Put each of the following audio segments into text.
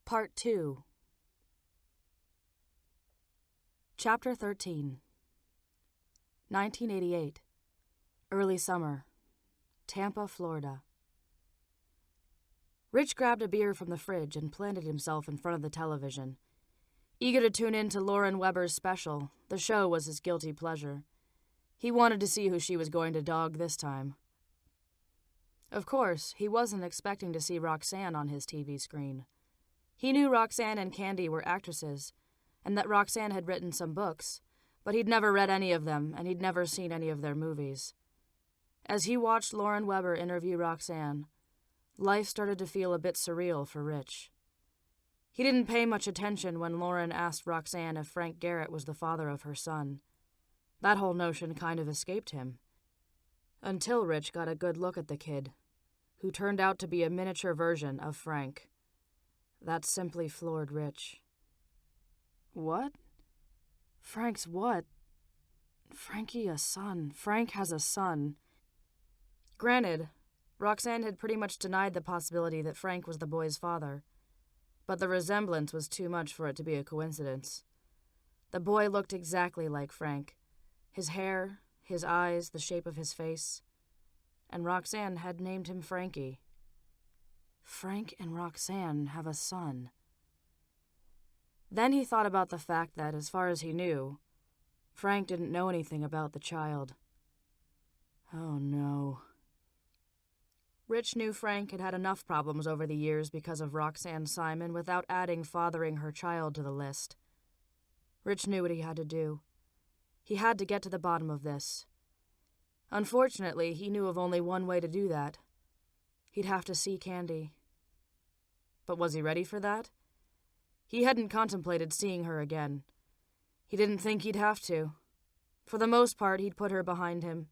Part 2. Chapter 13. 1988. Early summer. Tampa, Florida. Rich grabbed a beer from the fridge and planted himself in front of the television. Eager to tune in to Lauren Weber's special, the show was his guilty pleasure. He wanted to see who she was going to dog this time. Of course, he wasn't expecting to see Roxanne on his TV screen. He knew Roxanne and Candy were actresses, and that Roxanne had written some books, but he'd never read any of them, and he'd never seen any of their movies. As he watched Lauren Weber interview Roxanne, life started to feel a bit surreal for Rich. He didn't pay much attention when Lauren asked Roxanne if Frank Garrett was the father of her son. That whole notion kind of escaped him. Until Rich got a good look at the kid, who turned out to be a miniature version of Frank. That simply floored Rich. What? Frank's what? Frankie a son. Frank has a son. Granted, Roxanne had pretty much denied the possibility that Frank was the boy's father, but the resemblance was too much for it to be a coincidence. The boy looked exactly like Frank. His hair, his eyes, the shape of his face. And Roxanne had named him Frankie. Frank and Roxanne have a son. Then he thought about the fact that, as far as he knew, Frank didn't know anything about the child. Oh no. Rich knew Frank had had enough problems over the years because of Roxanne Simon without adding fathering her child to the list. Rich knew what he had to do. He had to get to the bottom of this. Unfortunately, he knew of only one way to do that. He'd have to see Candy. But was he ready for that? He hadn't contemplated seeing her again. He didn't think he'd have to. For the most part, he'd put her behind him.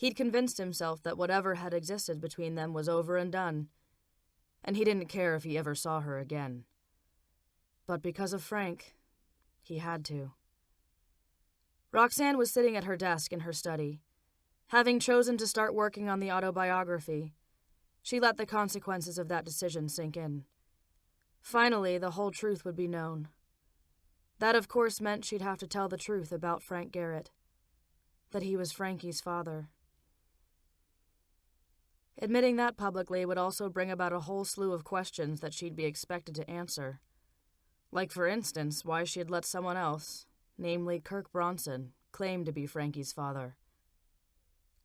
He'd convinced himself that whatever had existed between them was over and done, and he didn't care if he ever saw her again. But because of Frank, he had to. Roxanne was sitting at her desk in her study. Having chosen to start working on the autobiography, she let the consequences of that decision sink in. Finally, the whole truth would be known. That, of course, meant she'd have to tell the truth about Frank Garrett, that he was Frankie's father. Admitting that publicly would also bring about a whole slew of questions that she'd be expected to answer. Like, for instance, why she had let someone else, namely Kirk Bronson, claim to be Frankie's father.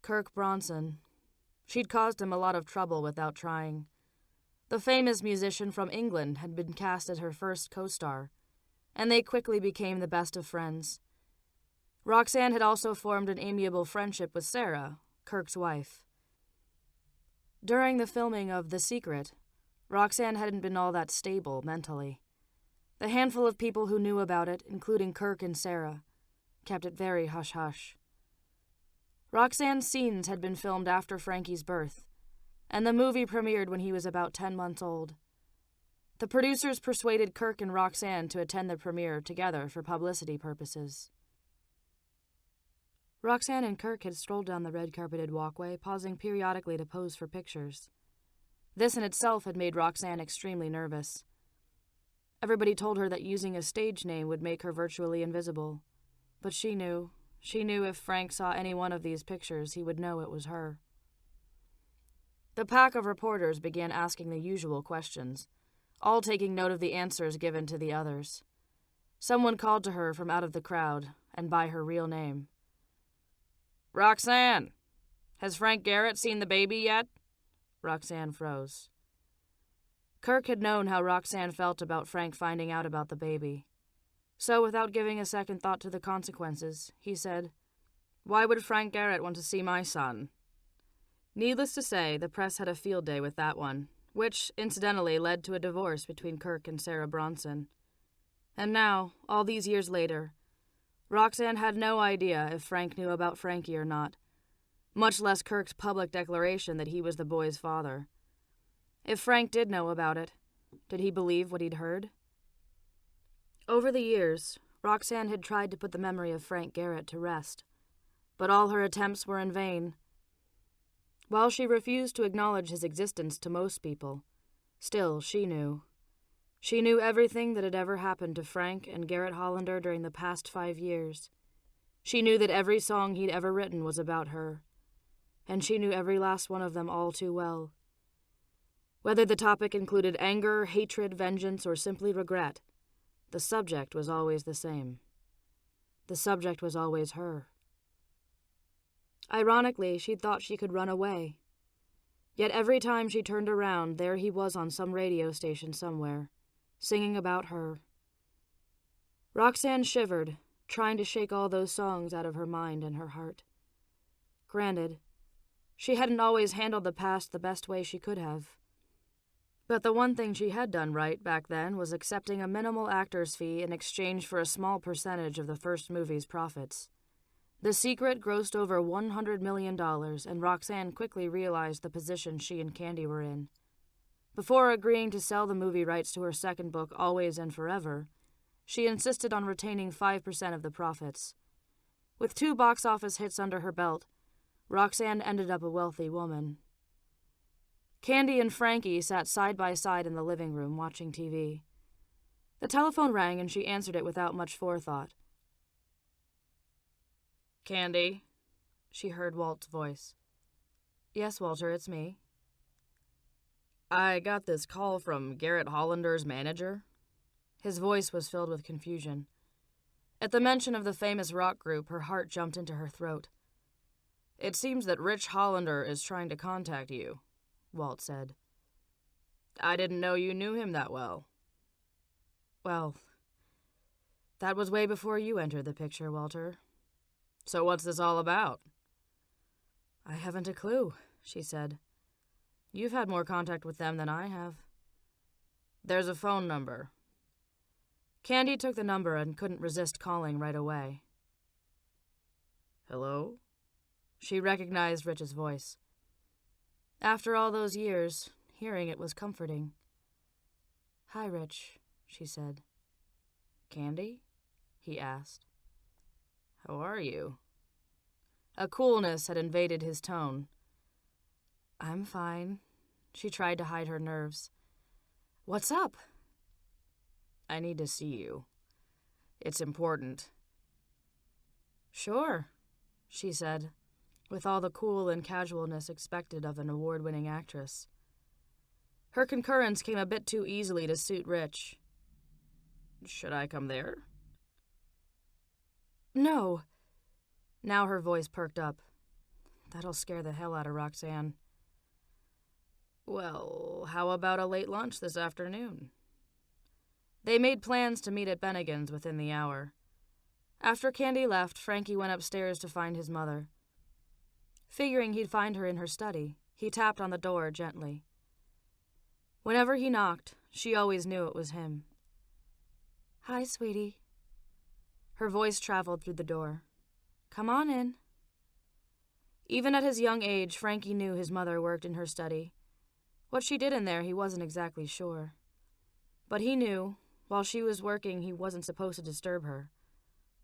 Kirk Bronson. She'd caused him a lot of trouble without trying. The famous musician from England had been cast as her first co-star, and they quickly became the best of friends. Roxanne had also formed an amiable friendship with Sarah, Kirk's wife. During the filming of The Secret, Roxanne hadn't been all that stable mentally. The handful of people who knew about it, including Kirk and Sarah, kept it very hush-hush. Roxanne's scenes had been filmed after Frankie's birth, and the movie premiered when he was about 10 months old. The producers persuaded Kirk and Roxanne to attend the premiere together for publicity purposes. Roxanne and Kirk had strolled down the red-carpeted walkway, pausing periodically to pose for pictures. This in itself had made Roxanne extremely nervous. Everybody told her that using a stage name would make her virtually invisible, but she knew if Frank saw any one of these pictures, he would know it was her. The pack of reporters began asking the usual questions, all taking note of the answers given to the others. Someone called to her from out of the crowd, and by her real name. "Roxanne, has Frank Garrett seen the baby yet?" Roxanne froze. Kirk had known how Roxanne felt about Frank finding out about the baby. So, without giving a second thought to the consequences, he said, "Why would Frank Garrett want to see my son?" Needless to say, the press had a field day with that one, which, incidentally, led to a divorce between Kirk and Sarah Bronson. And now, all these years later, Roxanne had no idea if Frank knew about Frankie or not, much less Kirk's public declaration that he was the boy's father. If Frank did know about it, did he believe what he'd heard? Over the years, Roxanne had tried to put the memory of Frank Garrett to rest, but all her attempts were in vain. While she refused to acknowledge his existence to most people, still she knew. She knew everything that had ever happened to Frank and Garrett Hollander during the past 5 years. She knew that every song he'd ever written was about her, and she knew every last one of them all too well. Whether the topic included anger, hatred, vengeance, or simply regret, the subject was always the same. The subject was always her. Ironically, she'd thought she could run away. Yet every time she turned around, there he was on some radio station somewhere, singing about her. Roxanne shivered, trying to shake all those songs out of her mind and her heart. Granted, she hadn't always handled the past the best way she could have. But the one thing she had done right back then was accepting a minimal actor's fee in exchange for a small percentage of the first movie's profits. The Secret grossed over $100 million, and Roxanne quickly realized the position she and Candy were in. Before agreeing to sell the movie rights to her second book, Always and Forever, she insisted on retaining 5% of the profits. With 2 box office hits under her belt, Roxanne ended up a wealthy woman. Candy and Frankie sat side by side in the living room watching TV. The telephone rang and she answered it without much forethought. "Candy," she heard Walt's voice. "Yes, Walter, it's me." "I got this call from Garrett Hollander's manager." His voice was filled with confusion. At the mention of the famous rock group, her heart jumped into her throat. "It seems that Rich Hollander is trying to contact you," Walt said. "I didn't know you knew him that well." "Well, that was way before you entered the picture, Walter." "So what's this all about?" "I haven't a clue," she said. "You've had more contact with them than I have." "There's a phone number." Candy took the number and couldn't resist calling right away. "Hello?" She recognized Rich's voice. After all those years, hearing it was comforting. "Hi, Rich," she said. "Candy?" he asked. "How are you?" A coolness had invaded his tone. "I'm fine." She tried to hide her nerves. "What's up?" "I need to see you. It's important." "Sure," she said, with all the cool and casualness expected of an award-winning actress. Her concurrence came a bit too easily to suit Rich. "Should I come there?" "No." Now her voice perked up. That'll scare the hell out of Roxanne. "Well, how about a late lunch this afternoon?" They made plans to meet at Bennigan's within the hour. After Candy left, Frankie went upstairs to find his mother. Figuring he'd find her in her study, he tapped on the door gently. Whenever he knocked, she always knew it was him. "Hi, sweetie." Her voice traveled through the door. "Come on in." Even at his young age, Frankie knew his mother worked in her study. What she did in there, he wasn't exactly sure. But he knew, while she was working, he wasn't supposed to disturb her,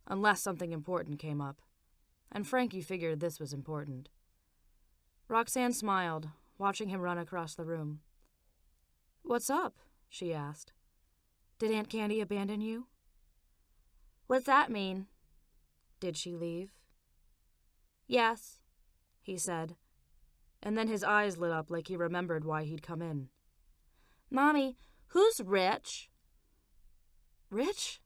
unless something important came up, and Frankie figured this was important. Roxanne smiled, watching him run across the room. "What's up?" she asked. "Did Aunt Candy abandon you?" "What's that mean?" "Did she leave?" "Yes," he said, and then his eyes lit up like he remembered why he'd come in. "Mommy, who's Rich?" "Rich?"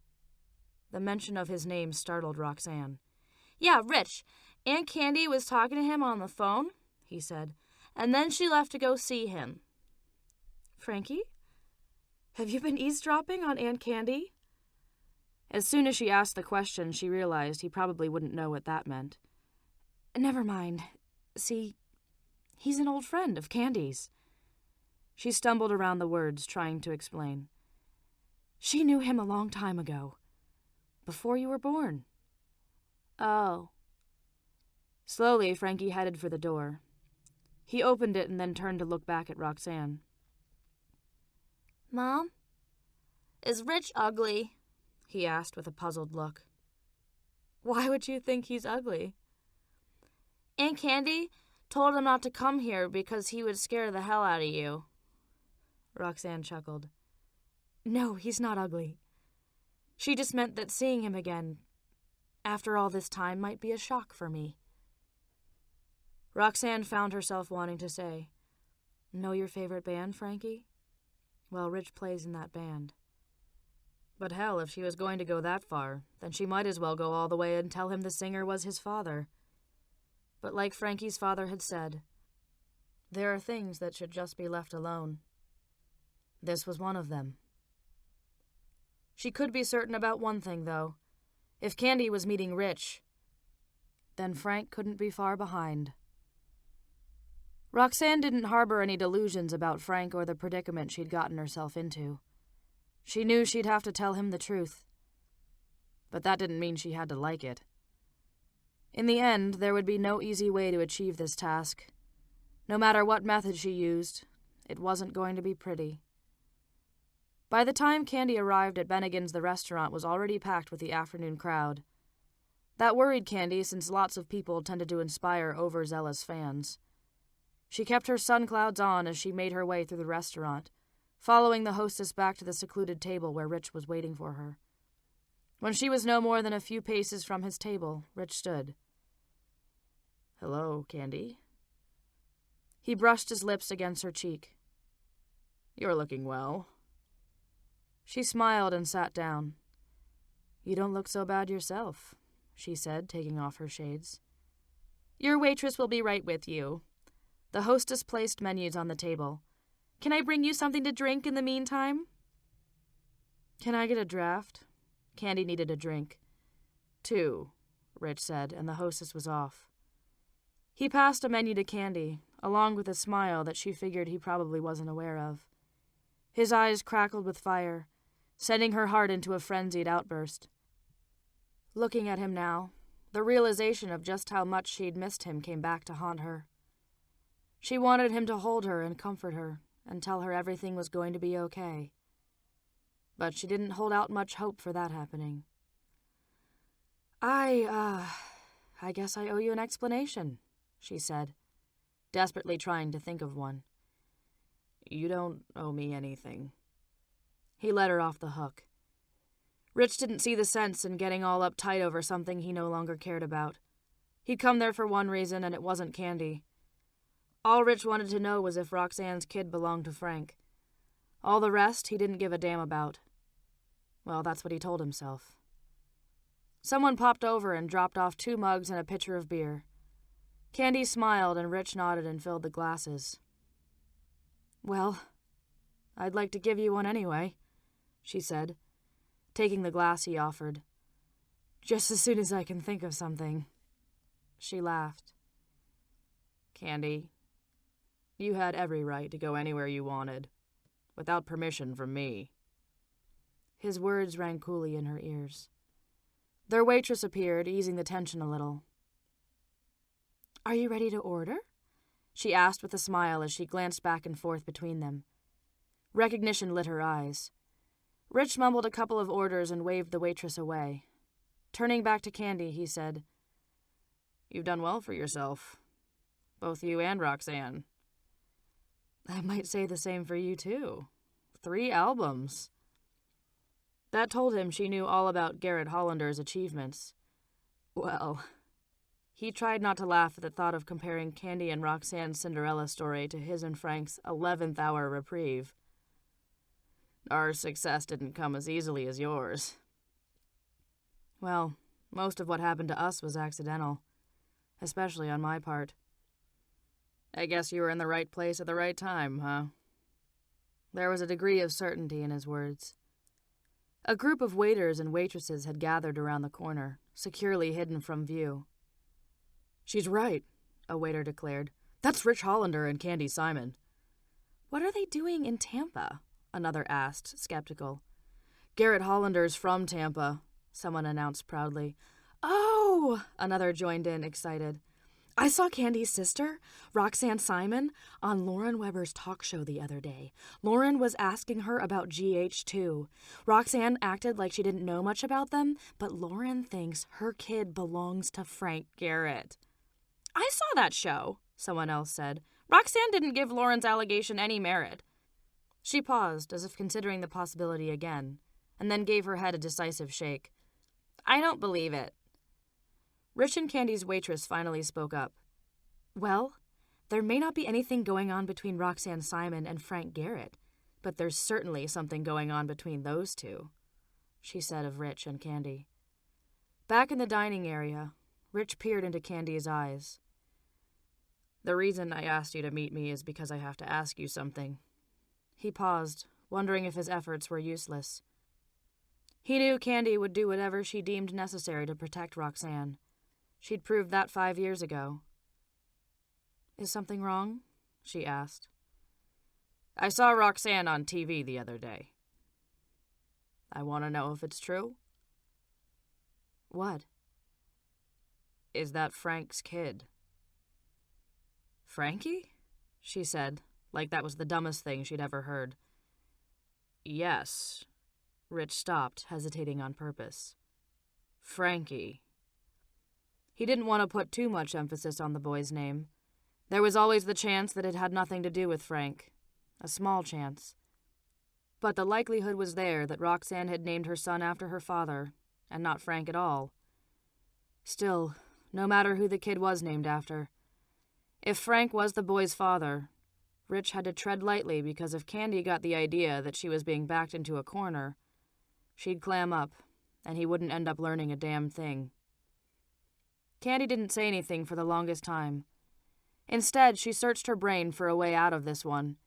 The mention of his name startled Roxanne. "Yeah, Rich. Aunt Candy was talking to him on the phone," he said, "and then she left to go see him." "Frankie? Have you been eavesdropping on Aunt Candy?" As soon as she asked the question, she realized he probably wouldn't know what that meant. "Never mind. See, he's an old friend of Candy's." She stumbled around the words, trying to explain. "She knew him a long time ago. Before you were born." "Oh." Slowly, Frankie headed for the door. He opened it and then turned to look back at Roxanne. "Mom, is Rich ugly?" he asked with a puzzled look. "Why would you think he's ugly?" "Aunt Candy told him not to come here because he would scare the hell out of you." Roxanne chuckled. No, he's not ugly. She just meant that seeing him again, after all this time, might be a shock for me. Roxanne found herself wanting to say, "Know your favorite band, Frankie? Well, Rich plays in that band." But hell, if she was going to go that far, then she might as well go all the way and tell him the singer was his father. But like Frankie's father had said, there are things that should just be left alone. This was one of them. She could be certain about one thing, though. If Candy was meeting Rich, then Frank couldn't be far behind. Roxanne didn't harbor any delusions about Frank or the predicament she'd gotten herself into. She knew she'd have to tell him the truth. But that didn't mean she had to like it. In the end, there would be no easy way to achieve this task. No matter what method she used, it wasn't going to be pretty. By the time Candy arrived at Bennigan's, the restaurant was already packed with the afternoon crowd. That worried Candy, since lots of people tended to inspire overzealous fans. She kept her sun clouds on as she made her way through the restaurant, following the hostess back to the secluded table where Rich was waiting for her. When she was no more than a few paces from his table, Rich stood. "Hello, Candy." He brushed his lips against her cheek. "You're looking well." She smiled and sat down. "You don't look so bad yourself," she said, taking off her shades. "Your waitress will be right with you." The hostess placed menus on the table. "Can I bring you something to drink in the meantime?" "Can I get a draft?" Candy needed a drink. "2," Rich said, and the hostess was off. He passed a menu to Candy, along with a smile that she figured he probably wasn't aware of. His eyes crackled with fire, sending her heart into a frenzied outburst. Looking at him now, the realization of just how much she'd missed him came back to haunt her. She wanted him to hold her and comfort her and tell her everything was going to be okay. But she didn't hold out much hope for that happening. I guess I owe you an explanation," she said, desperately trying to think of one. "You don't owe me anything." He let her off the hook. Rich didn't see the sense in getting all uptight over something he no longer cared about. He'd come there for one reason, and it wasn't Candy. All Rich wanted to know was if Roxanne's kid belonged to Frank. All the rest he didn't give a damn about. Well, that's what he told himself. Someone popped over and dropped off 2 mugs and a pitcher of beer. Candy smiled and Rich nodded and filled the glasses. "Well, I'd like to give you one anyway," she said, taking the glass he offered. "Just as soon as I can think of something." She laughed. "Candy, you had every right to go anywhere you wanted, without permission from me." His words rang coolly in her ears. Their waitress appeared, easing the tension a little. "Are you ready to order?" she asked with a smile as she glanced back and forth between them. Recognition lit her eyes. Rich mumbled a couple of orders and waved the waitress away. Turning back to Candy, he said, "You've done well for yourself. Both you and Roxanne." "I might say the same for you, too. 3 albums. That told him she knew all about Garrett Hollander's achievements. Well, he tried not to laugh at the thought of comparing Candy and Roxanne's Cinderella story to his and Frank's 11th hour reprieve. "Our success didn't come as easily as yours." "Well, most of what happened to us was accidental, especially on my part." "I guess you were in the right place at the right time, huh?" There was a degree of certainty in his words. A group of waiters and waitresses had gathered around the corner, securely hidden from view. "She's right," a waiter declared. "That's Rich Hollander and Candy Simon." "What are they doing in Tampa?" another asked, skeptical. "Garrett Hollander's from Tampa," someone announced proudly. "Oh!" another joined in, excited. "I saw Candy's sister, Roxanne Simon, on Lauren Weber's talk show the other day. Lauren was asking her about GH2. Roxanne acted like she didn't know much about them, but Lauren thinks her kid belongs to Frank Garrett." "I saw that show," someone else said. "Roxanne didn't give Lauren's allegation any merit." She paused, as if considering the possibility again, and then gave her head a decisive shake. I don't believe it. Rich and Candy's waitress finally spoke up. Well, there may not be anything going on between Roxanne Simon and Frank Garrett, but there's certainly something going on between those two, she said of Rich and Candy. Back in the dining area, Rich peered into Candy's eyes. The reason I asked you to meet me is because I have to ask you something. He paused, wondering if his efforts were useless. He knew Candy would do whatever she deemed necessary to protect Roxanne. She'd proved that 5 years ago. Is something wrong? She asked. I saw Roxanne on TV the other day. I want to know if it's true. What? Is that Frank's kid? Frankie? She said, like that was the dumbest thing she'd ever heard. Yes. Rich stopped, hesitating on purpose. Frankie. He didn't want to put too much emphasis on the boy's name. There was always the chance that it had nothing to do with Frank. A small chance. But the likelihood was there that Roxanne had named her son after her father, and not Frank at all. Still, no matter who the kid was named after, if Frank was the boy's father, Rich had to tread lightly because if Candy got the idea that she was being backed into a corner, she'd clam up, and he wouldn't end up learning a damn thing. Candy didn't say anything for the longest time. Instead, she searched her brain for a way out of this one.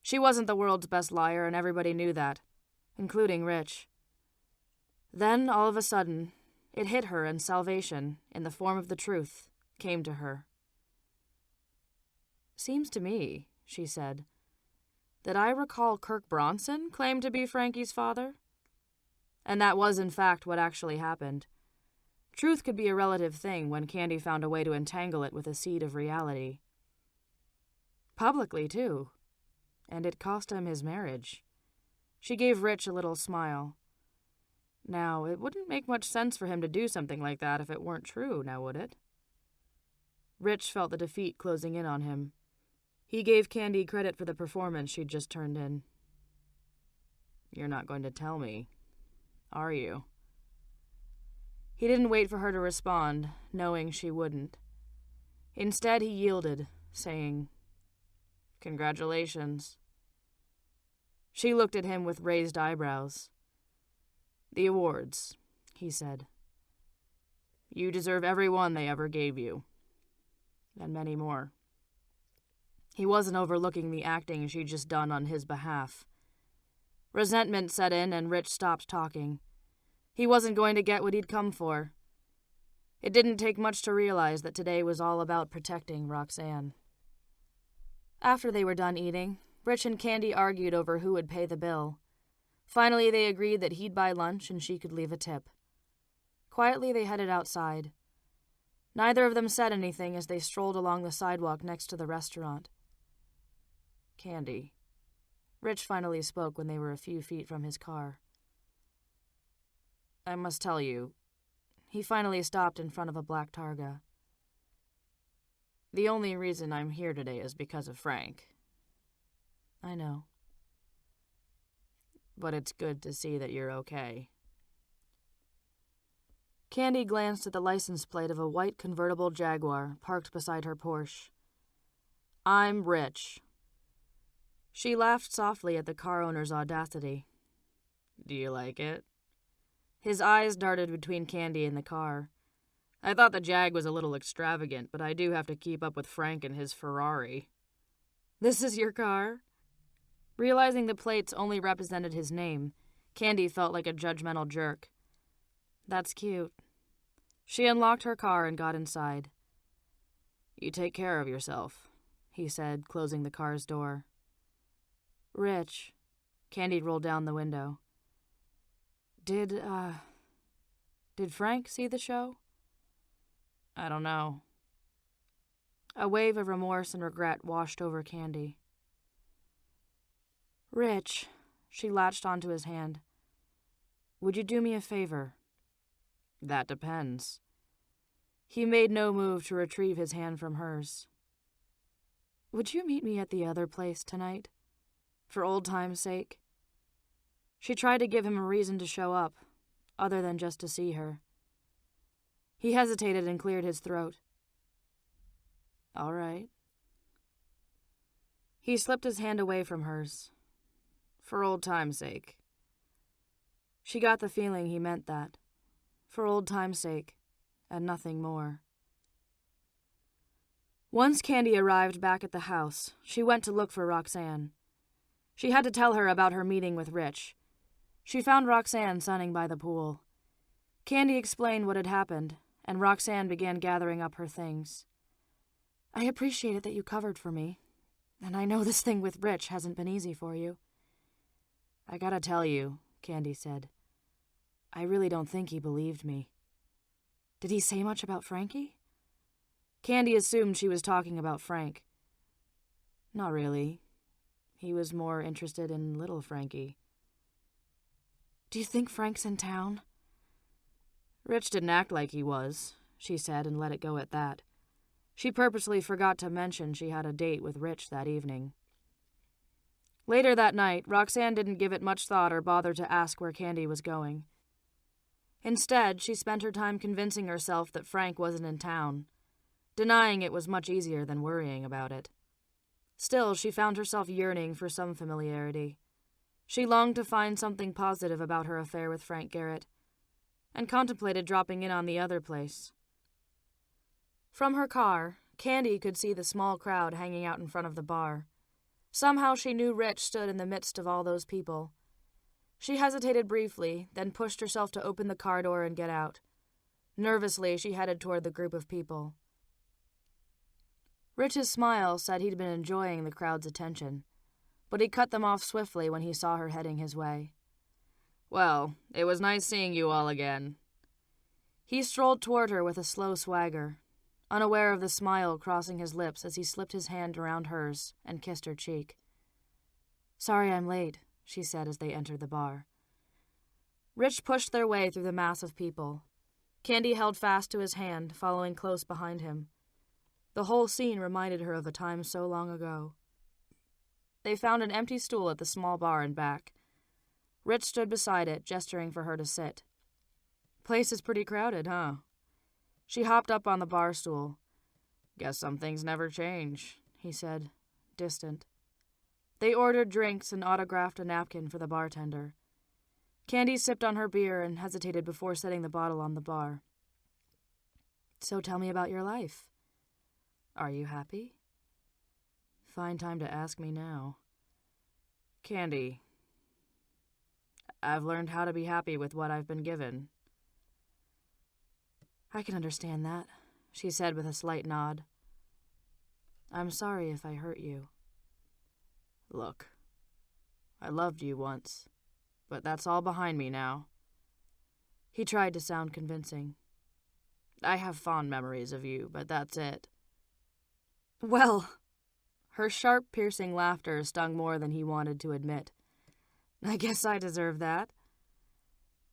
She wasn't the world's best liar, and everybody knew that, including Rich. Then, all of a sudden, it hit her, and salvation, in the form of the truth, came to her. Seems to me, she said, that I recall Kirk Bronson claimed to be Frankie's father. And that was, in fact, what actually happened. Truth could be a relative thing when Candy found a way to entangle it with a seed of reality. Publicly, too. And it cost him his marriage. She gave Rich a little smile. Now, it wouldn't make much sense for him to do something like that if it weren't true, now would it? Rich felt the defeat closing in on him. He gave Candy credit for the performance she'd just turned in. You're not going to tell me, are you? He didn't wait for her to respond, knowing she wouldn't. Instead, he yielded, saying, Congratulations. She looked at him with raised eyebrows. The awards, he said. You deserve every one they ever gave you. And many more. He wasn't overlooking the acting she'd just done on his behalf. Resentment set in, and Rich stopped talking. He wasn't going to get what he'd come for. It didn't take much to realize that today was all about protecting Roxanne. After they were done eating, Rich and Candy argued over who would pay the bill. Finally, they agreed that he'd buy lunch and she could leave a tip. Quietly, they headed outside. Neither of them said anything as they strolled along the sidewalk next to the restaurant. Candy. Rich finally spoke when they were a few feet from his car. I must tell you, he finally stopped in front of a black Targa. The only reason I'm here today is because of Frank. I know. But it's good to see that you're okay. Candy glanced at the license plate of a white convertible Jaguar parked beside her Porsche. I'm rich. She laughed softly at the car owner's audacity. Do you like it? His eyes darted between Candy and the car. I thought the Jag was a little extravagant, but I do have to keep up with Frank and his Ferrari. This is your car? Realizing the plates only represented his name, Candy felt like a judgmental jerk. That's cute. She unlocked her car and got inside. You take care of yourself, he said, closing the car's door. Rich. Candy rolled down the window. Did Frank see the show? I don't know. A wave of remorse and regret washed over Candy. Rich, she latched onto his hand. Would you do me a favor? That depends. He made no move to retrieve his hand from hers. Would you meet me at the other place tonight? For old time's sake. She tried to give him a reason to show up, other than just to see her. He hesitated and cleared his throat. All right. He slipped his hand away from hers. For old time's sake. She got the feeling he meant that. For old time's sake, and nothing more. Once Candy arrived back at the house, she went to look for Roxanne. She had to tell her about her meeting with Rich. She found Roxanne sunning by the pool. Candy explained what had happened, and Roxanne began gathering up her things. I appreciate it that you covered for me, and I know this thing with Rich hasn't been easy for you. I gotta tell you, Candy said. I really don't think he believed me. Did he say much about Frankie? Candy assumed she was talking about Frank. Not really. He was more interested in little Frankie. Do you think Frank's in town? Rich didn't act like he was, she said, and let it go at that. She purposely forgot to mention she had a date with Rich that evening. Later that night, Roxanne didn't give it much thought or bother to ask where Candy was going. Instead, she spent her time convincing herself that Frank wasn't in town. Denying it was much easier than worrying about it. Still, she found herself yearning for some familiarity. She longed to find something positive about her affair with Frank Garrett, and contemplated dropping in on the other place. From her car, Candy could see the small crowd hanging out in front of the bar. Somehow she knew Rich stood in the midst of all those people. She hesitated briefly, then pushed herself to open the car door and get out. Nervously, she headed toward the group of people. Rich's smile said he'd been enjoying the crowd's attention, but he cut them off swiftly when he saw her heading his way. Well, it was nice seeing you all again. He strolled toward her with a slow swagger, unaware of the smile crossing his lips as he slipped his hand around hers and kissed her cheek. Sorry I'm late, she said as they entered the bar. Rich pushed their way through the mass of people. Candy held fast to his hand, following close behind him. The whole scene reminded her of a time so long ago. They found an empty stool at the small bar in back. Rich stood beside it, gesturing for her to sit. Place is pretty crowded, huh? She hopped up on the bar stool. Guess some things never change, he said, distant. They ordered drinks and autographed a napkin for the bartender. Candy sipped on her beer and hesitated before setting the bottle on the bar. So tell me about your life. Are you happy? Fine time to ask me now. Candy, I've learned how to be happy with what I've been given. I can understand that, she said with a slight nod. I'm sorry if I hurt you. Look, I loved you once, but that's all behind me now. He tried to sound convincing. I have fond memories of you, but that's it. Well, her sharp, piercing laughter stung more than he wanted to admit. I guess I deserve that.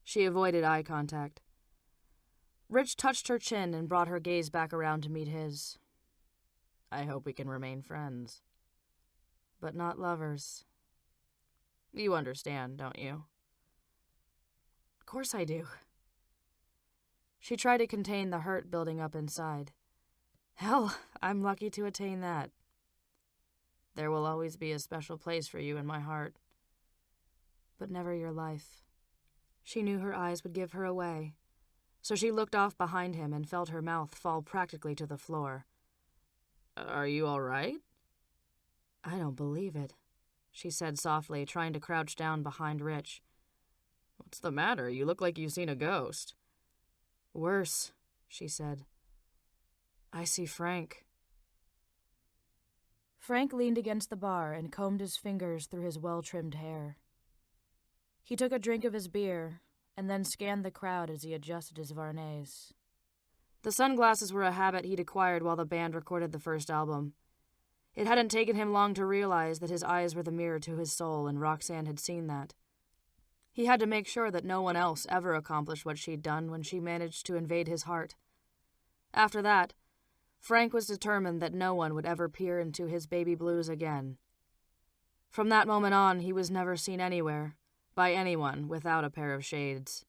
She avoided eye contact. Rich touched her chin and brought her gaze back around to meet his. I hope we can remain friends. But not lovers. You understand, don't you? Of course I do. She tried to contain the hurt building up inside. Hell, I'm lucky to attain that. There will always be a special place for you in my heart. But never your life. She knew her eyes would give her away, so she looked off behind him and felt her mouth fall practically to the floor. Are you all right? I don't believe it, she said softly, trying to crouch down behind Rich. What's the matter? You look like you've seen a ghost. Worse, she said. I see Frank. Frank leaned against the bar and combed his fingers through his well-trimmed hair. He took a drink of his beer and then scanned the crowd as he adjusted his Varnays. The sunglasses were a habit he'd acquired while the band recorded the first album. It hadn't taken him long to realize that his eyes were the mirror to his soul, and Roxanne had seen that. He had to make sure that no one else ever accomplished what she'd done when she managed to invade his heart. After that, Frank was determined that no one would ever peer into his baby blues again. From that moment on, he was never seen anywhere, by anyone, without a pair of shades.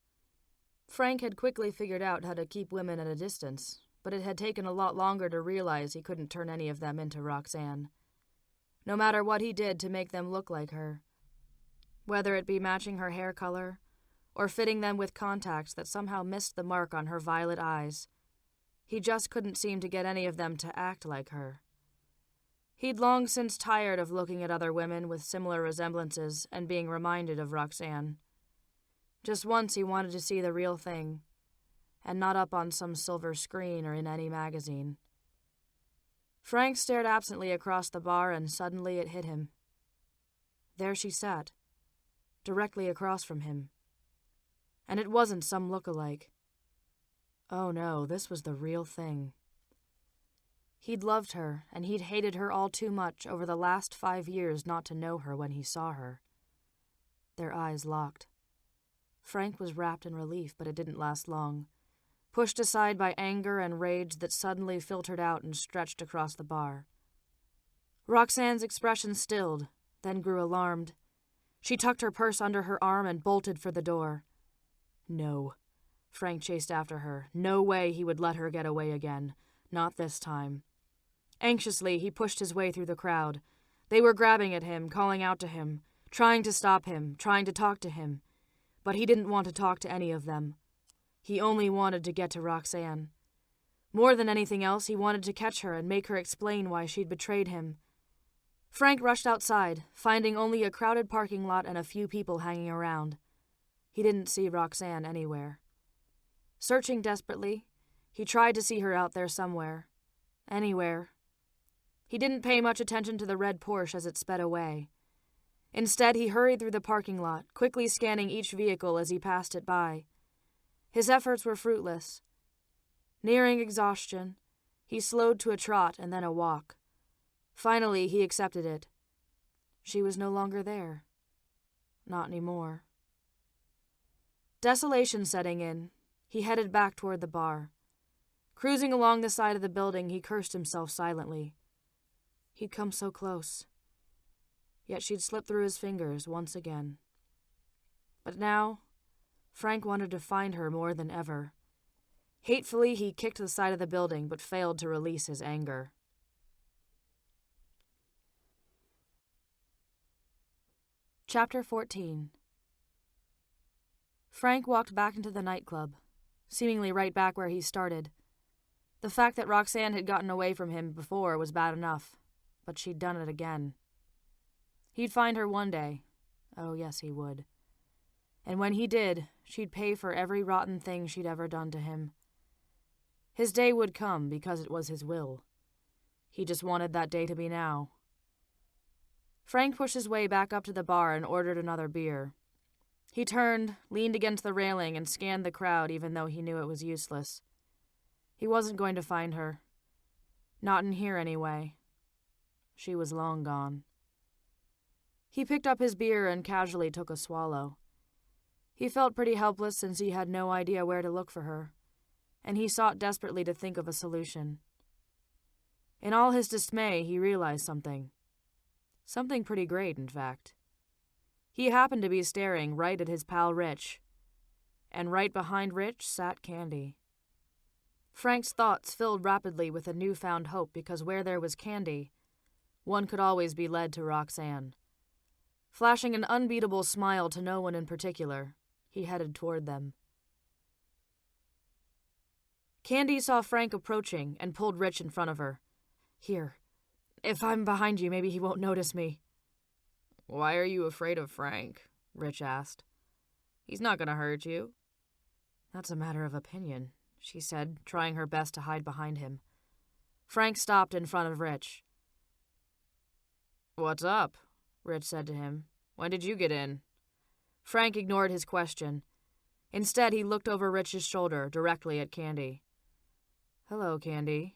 Frank had quickly figured out how to keep women at a distance, but it had taken a lot longer to realize he couldn't turn any of them into Roxanne. No matter what he did to make them look like her, whether it be matching her hair color, or fitting them with contacts that somehow missed the mark on her violet eyes, he just couldn't seem to get any of them to act like her. He'd long since tired of looking at other women with similar resemblances and being reminded of Roxanne. Just once he wanted to see the real thing, and not up on some silver screen or in any magazine. Frank stared absently across the bar, and suddenly it hit him. There she sat, directly across from him. And it wasn't some look-alike. Oh no, this was the real thing. He'd loved her, and he'd hated her all too much over the last 5 years not to know her when he saw her. Their eyes locked. Frank was wrapped in relief, but it didn't last long, pushed aside by anger and rage that suddenly filtered out and stretched across the bar. Roxanne's expression stilled, then grew alarmed. She tucked her purse under her arm and bolted for the door. No. Frank chased after her. No way he would let her get away again. Not this time. Anxiously, he pushed his way through the crowd. They were grabbing at him, calling out to him, trying to stop him, trying to talk to him. But he didn't want to talk to any of them. He only wanted to get to Roxanne. More than anything else, he wanted to catch her and make her explain why she'd betrayed him. Frank rushed outside, finding only a crowded parking lot and a few people hanging around. He didn't see Roxanne anywhere. Searching desperately, he tried to see her out there somewhere. Anywhere. He didn't pay much attention to the red Porsche as it sped away. Instead, he hurried through the parking lot, quickly scanning each vehicle as he passed it by. His efforts were fruitless. Nearing exhaustion, he slowed to a trot and then a walk. Finally, he accepted it. She was no longer there. Not anymore. Desolation setting in, he headed back toward the bar. Cruising along the side of the building, he cursed himself silently. He'd come so close. Yet she'd slipped through his fingers once again. But now, Frank wanted to find her more than ever. Hatefully, he kicked the side of the building, but failed to release his anger. Chapter 14. Frank walked back into the nightclub, seemingly right back where he started. The fact that Roxanne had gotten away from him before was bad enough, but she'd done it again. He'd find her one day. Oh, yes, he would. And when he did, she'd pay for every rotten thing she'd ever done to him. His day would come because it was his will. He just wanted that day to be now. Frank pushed his way back up to the bar and ordered another beer. He turned, leaned against the railing, and scanned the crowd even though he knew it was useless. He wasn't going to find her. Not in here, anyway. She was long gone. He picked up his beer and casually took a swallow. He felt pretty helpless since he had no idea where to look for her, and he sought desperately to think of a solution. In all his dismay, he realized something. Something pretty great, in fact. He happened to be staring right at his pal Rich, and right behind Rich sat Candy. Frank's thoughts filled rapidly with a newfound hope because where there was Candy, one could always be led to Roxanne. Flashing an unbeatable smile to no one in particular, he headed toward them. Candy saw Frank approaching and pulled Rich in front of her. Here, if I'm behind you, maybe he won't notice me. Why are you afraid of Frank? Rich asked. He's not going to hurt you. That's a matter of opinion, she said, trying her best to hide behind him. Frank stopped in front of Rich. What's up? Rich said to him. When did you get in? Frank ignored his question. Instead, he looked over Rich's shoulder, directly at Candy. Hello, Candy.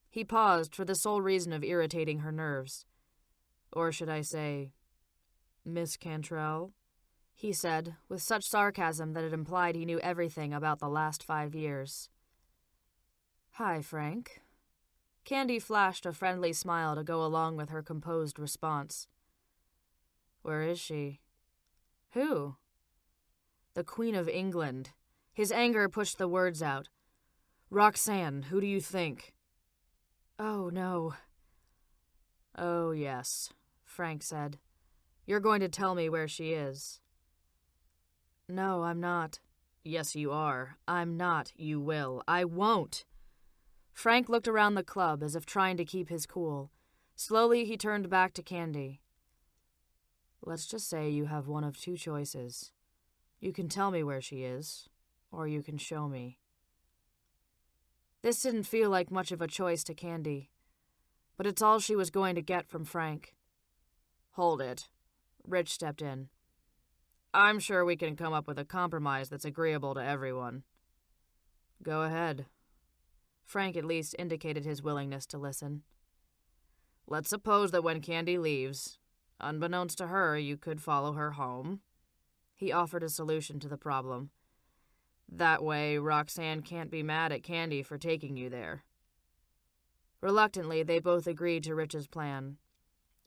He paused for the sole reason of irritating her nerves. Or should I say, Miss Cantrell? He said, with such sarcasm that it implied he knew everything about the last 5 years. Hi, Frank. Candy flashed a friendly smile to go along with her composed response. Where is she? Who? The Queen of England. His anger pushed the words out. Roxanne, who do you think? Oh, no. Oh, yes, Frank said. You're going to tell me where she is. No, I'm not. Yes, you are. I'm not. You will. I won't. Frank looked around the club as if trying to keep his cool. Slowly, he turned back to Candy. Let's just say you have one of two choices. You can tell me where she is, or you can show me. This didn't feel like much of a choice to Candy, but it's all she was going to get from Frank. Hold it. Rich stepped in. I'm sure we can come up with a compromise that's agreeable to everyone. Go ahead. Frank at least indicated his willingness to listen. Let's suppose that when Candy leaves, unbeknownst to her, you could follow her home. He offered a solution to the problem. That way, Roxanne can't be mad at Candy for taking you there. Reluctantly, they both agreed to Rich's plan.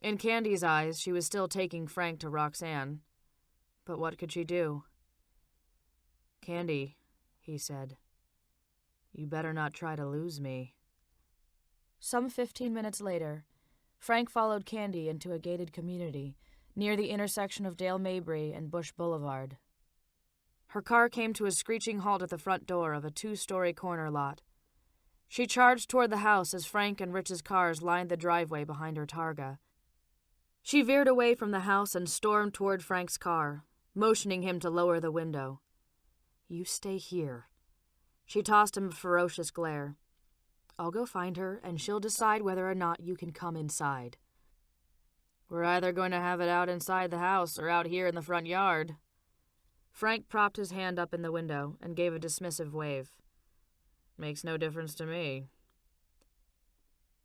In Candy's eyes, she was still taking Frank to Roxanne. But what could she do? Candy, he said, you better not try to lose me. Some 15 minutes later, Frank followed Candy into a gated community near the intersection of Dale Mabry and Bush Boulevard. Her car came to a screeching halt at the front door of a 2-story corner lot. She charged toward the house as Frank and Rich's cars lined the driveway behind her Targa. She veered away from the house and stormed toward Frank's car, motioning him to lower the window. You stay here. She tossed him a ferocious glare. I'll go find her, and she'll decide whether or not you can come inside. We're either going to have it out inside the house or out here in the front yard. Frank propped his hand up in the window and gave a dismissive wave. Makes no difference to me.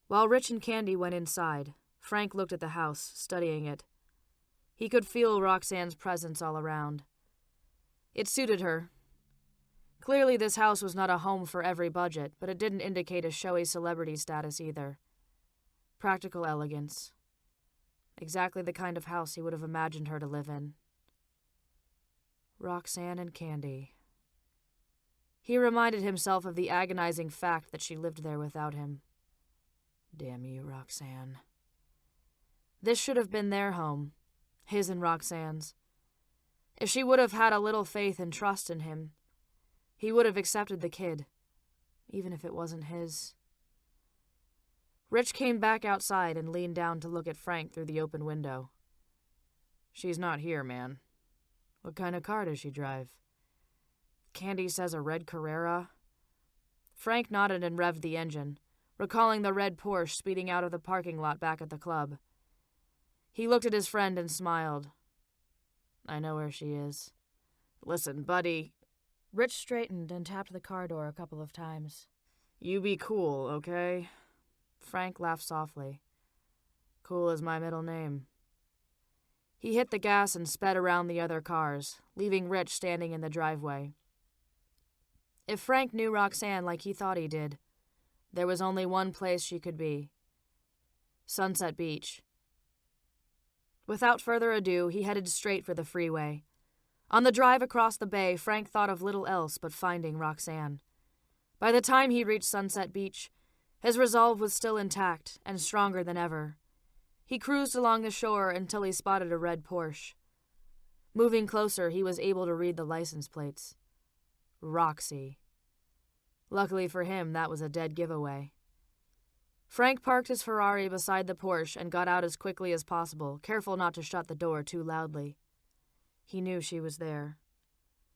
While Rich and Candy went inside, Frank looked at the house, studying it. He could feel Roxanne's presence all around. It suited her. Clearly this house was not a home for every budget, but it didn't indicate a showy celebrity status either. Practical elegance. Exactly the kind of house he would have imagined her to live in. Roxanne and Candy. He reminded himself of the agonizing fact that she lived there without him. Damn you, Roxanne. This should have been their home, his and Roxanne's. If she would have had a little faith and trust in him, he would have accepted the kid, even if it wasn't his. Rich came back outside and leaned down to look at Frank through the open window. She's not here, man. What kind of car does she drive? Candy says a red Carrera. Frank nodded and revved the engine, recalling the red Porsche speeding out of the parking lot back at the club. He looked at his friend and smiled. I know where she is. Listen, buddy. Rich straightened and tapped the car door a couple of times. You be cool, okay? Frank laughed softly. Cool is my middle name. He hit the gas and sped around the other cars, leaving Rich standing in the driveway. If Frank knew Roxanne like he thought he did, there was only one place she could be. Sunset Beach. Without further ado, he headed straight for the freeway. On the drive across the bay, Frank thought of little else but finding Roxanne. By the time he reached Sunset Beach, his resolve was still intact and stronger than ever. He cruised along the shore until he spotted a red Porsche. Moving closer, he was able to read the license plates. Roxy. Luckily for him, that was a dead giveaway. Frank parked his Ferrari beside the Porsche and got out as quickly as possible, careful not to shut the door too loudly. He knew she was there.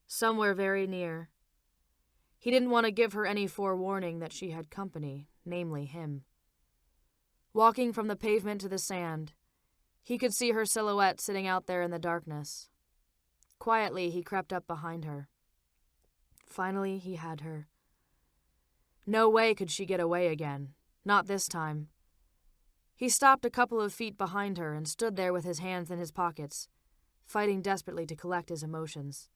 Somewhere very near. He didn't want to give her any forewarning that she had company, namely him. Walking from the pavement to the sand, he could see her silhouette sitting out there in the darkness. Quietly, he crept up behind her. Finally, he had her. No way could she get away again. Not this time. He stopped a couple of feet behind her and stood there with his hands in his pockets, fighting desperately to collect his emotions.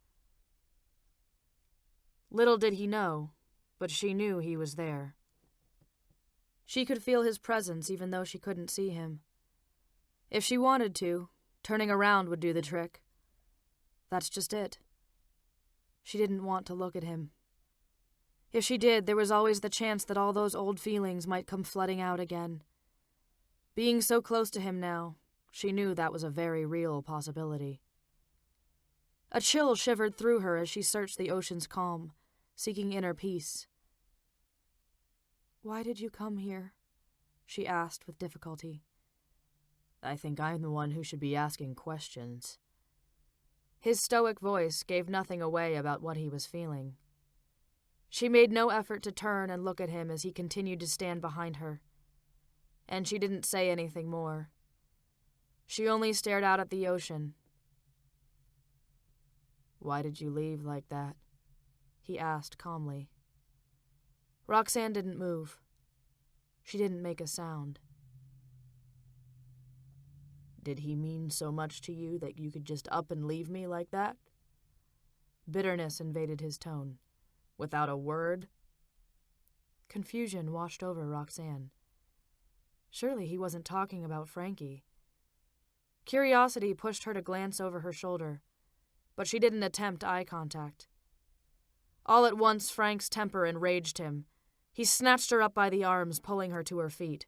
Little did he know, but she knew he was there. She could feel his presence even though she couldn't see him. If she wanted to Turning around would do the trick. That's just it. She didn't want to look at him. If she did, there was always the chance that all those old feelings might come flooding out again. Being so close to him now, she knew that was a very real possibility. A chill shivered through her as she searched the ocean's calm, seeking inner peace. "Why did you come here?" she asked with difficulty. I think I'm the one who should be asking questions. His stoic voice gave nothing away about what he was feeling. She made no effort to turn and look at him as he continued to stand behind her. And she didn't say anything more. She only stared out at the ocean. Why did you leave like that? He asked calmly. Roxanne didn't move. She didn't make a sound. Did he mean so much to you that you could just up and leave me like that? Bitterness invaded his tone. Without a word? Confusion washed over Roxanne. Surely he wasn't talking about Frankie. Curiosity pushed her to glance over her shoulder, but she didn't attempt eye contact. All at once, Frank's temper enraged him. He snatched her up by the arms, pulling her to her feet.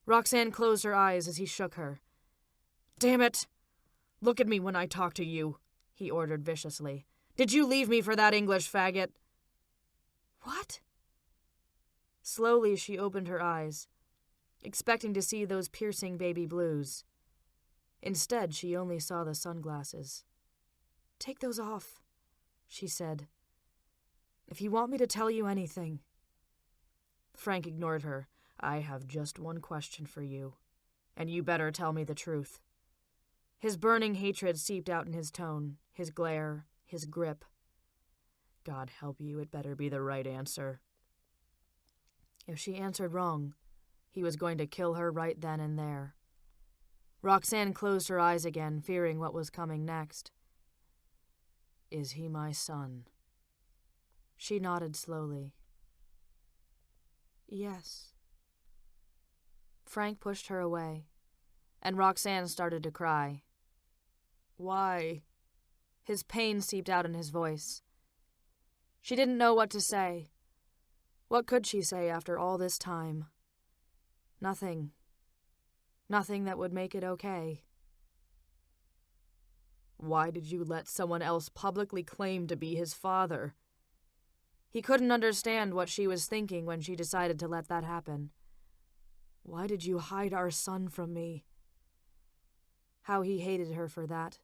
Roxanne closed her eyes as he shook her. "Damn it! Look at me when I talk to you," he ordered viciously. "Did you leave me for that English faggot?" "What?" Slowly she opened her eyes, expecting to see those piercing baby blues. Instead, she only saw the sunglasses. "Take those off," she said. "If you want me to tell you anything." Frank ignored her. "I have just one question for you, and you better tell me the truth." His burning hatred seeped out in his tone, his glare, his grip. God help you, it better be the right answer. If she answered wrong, he was going to kill her right then and there. Roxanne closed her eyes again, fearing what was coming next. Is he my son? She nodded slowly. Yes. Frank pushed her away, and Roxanne started to cry. Why? His pain seeped out in his voice. She didn't know what to say. What could she say after all this time? Nothing. Nothing that would make it okay. Why did you let someone else publicly claim to be his father? He couldn't understand what she was thinking when she decided to let that happen. Why did you hide our son from me? How he hated her for that.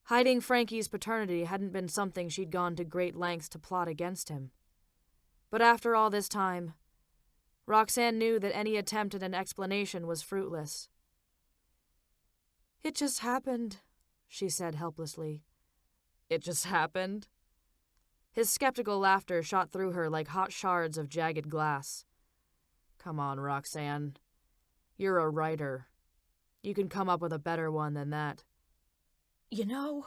Hiding Frankie's paternity hadn't been something she'd gone to great lengths to plot against him. But after all this time, Roxanne knew that any attempt at an explanation was fruitless. It just happened, she said helplessly. It just happened? His skeptical laughter shot through her like hot shards of jagged glass. Come on, Roxanne. You're a writer. You can come up with a better one than that. You know,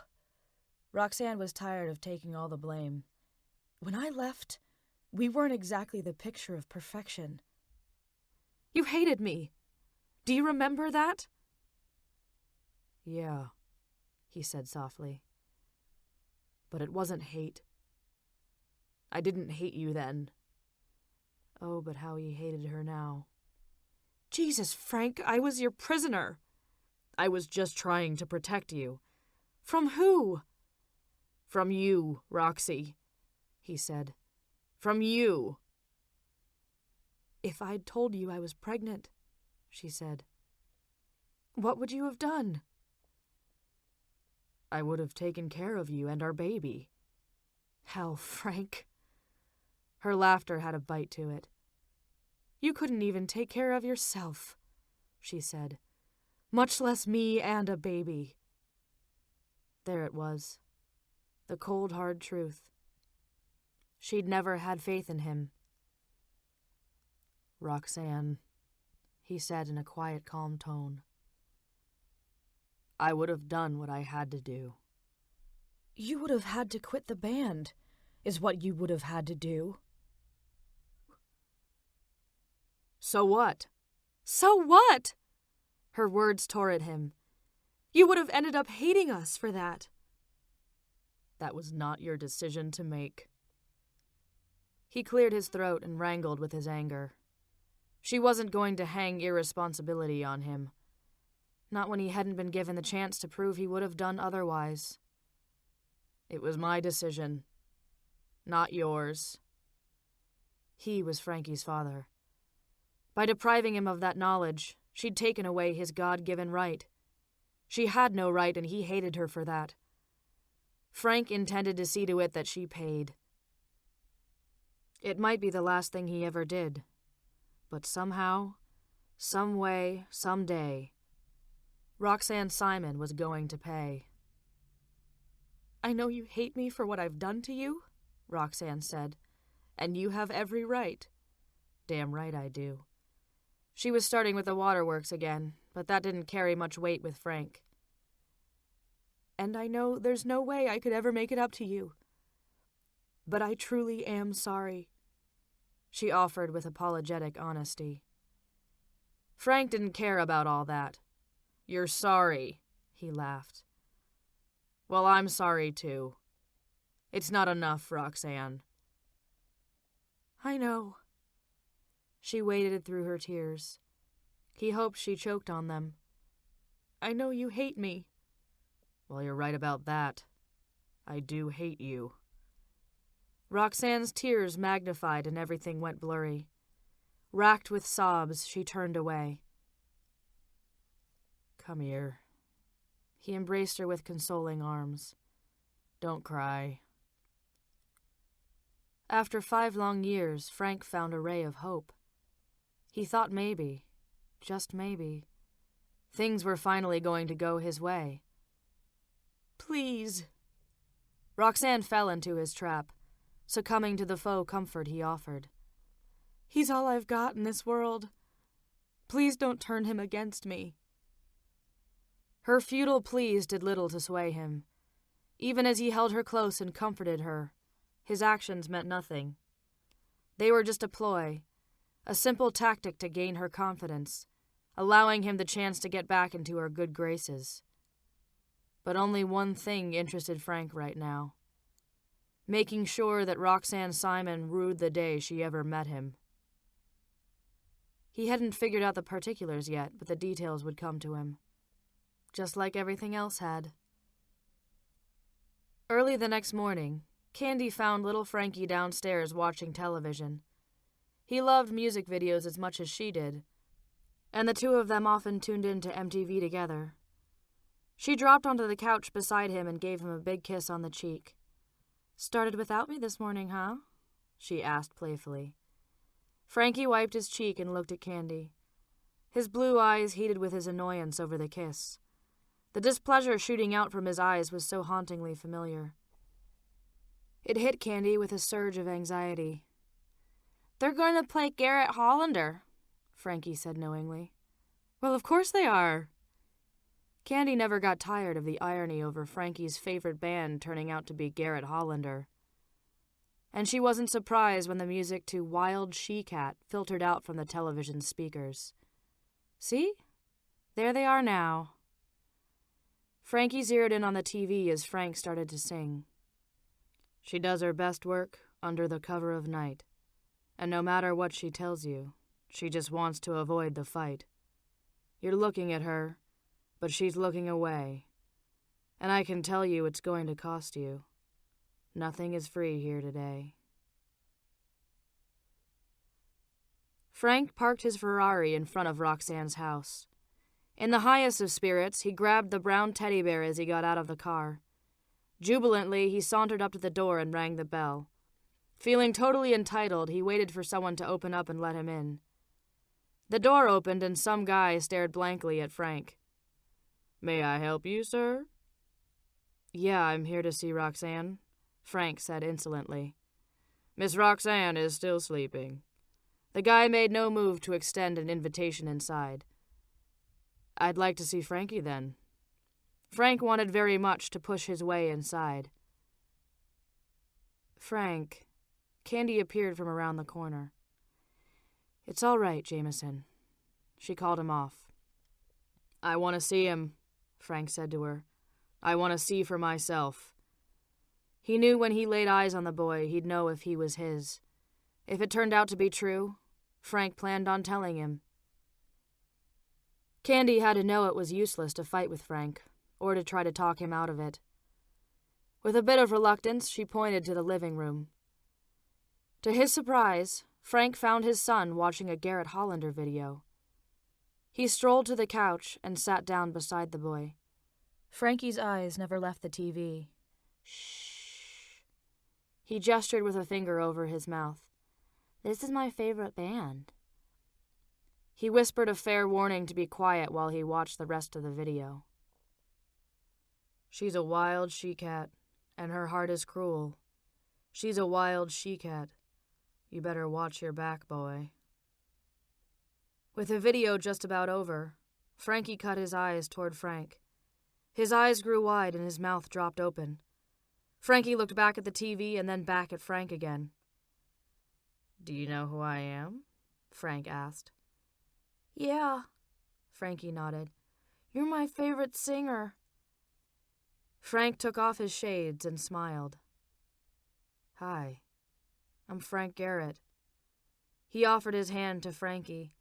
Roxanne was tired of taking all the blame. When I left, we weren't exactly the picture of perfection. You hated me. Do you remember that? Yeah, he said softly. But it wasn't hate. I didn't hate you then. Oh, but how he hated her now. Jesus, Frank, I was your prisoner. I was just trying to protect you. From who? From you, Roxy, he said. From you. If I'd told you I was pregnant, she said, what would you have done? I would have taken care of you and our baby. Hell, Frank. Her laughter had a bite to it. You couldn't even take care of yourself, she said, much less me and a baby. There it was, the cold, hard truth. She'd never had faith in him. Roxanne, he said in a quiet, calm tone. I would have done what I had to do. You would have had to quit the band, is what you would have had to do. So what? So what? Her words tore at him, You would have ended up hating us for that. That was not your decision to make. He cleared his throat and wrangled with his anger. She wasn't going to hang irresponsibility on him. Not when he hadn't been given the chance to prove he would have done otherwise. It was my decision, not yours. He was Frankie's father. By depriving him of that knowledge, she'd taken away his God-given right. She had no right, and he hated her for that. Frank intended to see to it that she paid. It might be the last thing he ever did, but somehow, some way, someday, Roxanne Simon was going to pay. I know you hate me for what I've done to you, Roxanne said, and you have every right. Damn right I do. She was starting with the waterworks again, but that didn't carry much weight with Frank. And I know there's no way I could ever make it up to you. But I truly am sorry, she offered with apologetic honesty. Frank didn't care about all that. You're sorry, he laughed. Well, I'm sorry too. It's not enough, Roxanne. I know. She waded through her tears. He hoped she choked on them. I know you hate me. Well, you're right about that. I do hate you. Roxanne's tears magnified and everything went blurry. Racked with sobs, she turned away. Come here. He embraced her with consoling arms. Don't cry. After 5 long years, Frank found a ray of hope. He thought maybe, just maybe, things were finally going to go his way. Please. Roxanne fell into his trap, succumbing to the faux comfort he offered. He's all I've got in this world. Please don't turn him against me. Her futile pleas did little to sway him. Even as he held her close and comforted her, his actions meant nothing. They were just a ploy, a simple tactic to gain her confidence, allowing him the chance to get back into her good graces. But only one thing interested Frank right now: making sure that Roxanne Simon rue the day she ever met him. He hadn't figured out the particulars yet, but the details would come to him, just like everything else had. Early the next morning, Candy found little Frankie downstairs watching television. He loved music videos as much as she did, and the two of them often tuned in to MTV together. She dropped onto the couch beside him and gave him a big kiss on the cheek. "Started without me this morning, huh?" she asked playfully. Frankie wiped his cheek and looked at Candy. His blue eyes heated with his annoyance over the kiss. The displeasure shooting out from his eyes was so hauntingly familiar. It hit Candy with a surge of anxiety. "They're going to play Garrett Hollander," Frankie said knowingly. "Well, of course they are." Candy never got tired of the irony over Frankie's favorite band turning out to be Garrett Hollander. And she wasn't surprised when the music to Wild She-Cat filtered out from the television speakers. See? There they are now. Frankie zeroed in on the TV as Frank started to sing. She does her best work under the cover of night, and no matter what she tells you, she just wants to avoid the fight. You're looking at her, but she's looking away, and I can tell you it's going to cost you. Nothing is free here today. Frank parked his Ferrari in front of Roxanne's house. In the highest of spirits, he grabbed the brown teddy bear as he got out of the car. Jubilantly, he sauntered up to the door and rang the bell. Feeling totally entitled, he waited for someone to open up and let him in. The door opened and some guy stared blankly at Frank. "May I help you, sir?" "Yeah, I'm here to see Roxanne," Frank said insolently. "Miss Roxanne is still sleeping." The guy made no move to extend an invitation inside. "I'd like to see Frankie then." Frank wanted very much to push his way inside. "Frank," Candy appeared from around the corner. "It's all right, Jameson." She called him off. "I want to see him," Frank said to her. I want to see for myself. He knew when he laid eyes on the boy, he'd know if he was his. If it turned out to be true, Frank planned on telling him. Candy had to know it was useless to fight with Frank, or to try to talk him out of it. With a bit of reluctance, she pointed to the living room. To his surprise, Frank found his son watching a Garrett Hollander video. He strolled to the couch and sat down beside the boy. Frankie's eyes never left the TV. Shh. He gestured with a finger over his mouth. This is my favorite band. He whispered a fair warning to be quiet while he watched the rest of the video. She's a wild she-cat, and her heart is cruel. She's a wild she-cat. You better watch your back, boy. With the video just about over, Frankie cut his eyes toward Frank. His eyes grew wide and his mouth dropped open. Frankie looked back at the TV and then back at Frank again. Do you know who I am? Frank asked. Yeah, Frankie nodded. You're my favorite singer. Frank took off his shades and smiled. Hi, I'm Frank Garrett. He offered his hand to Frankie.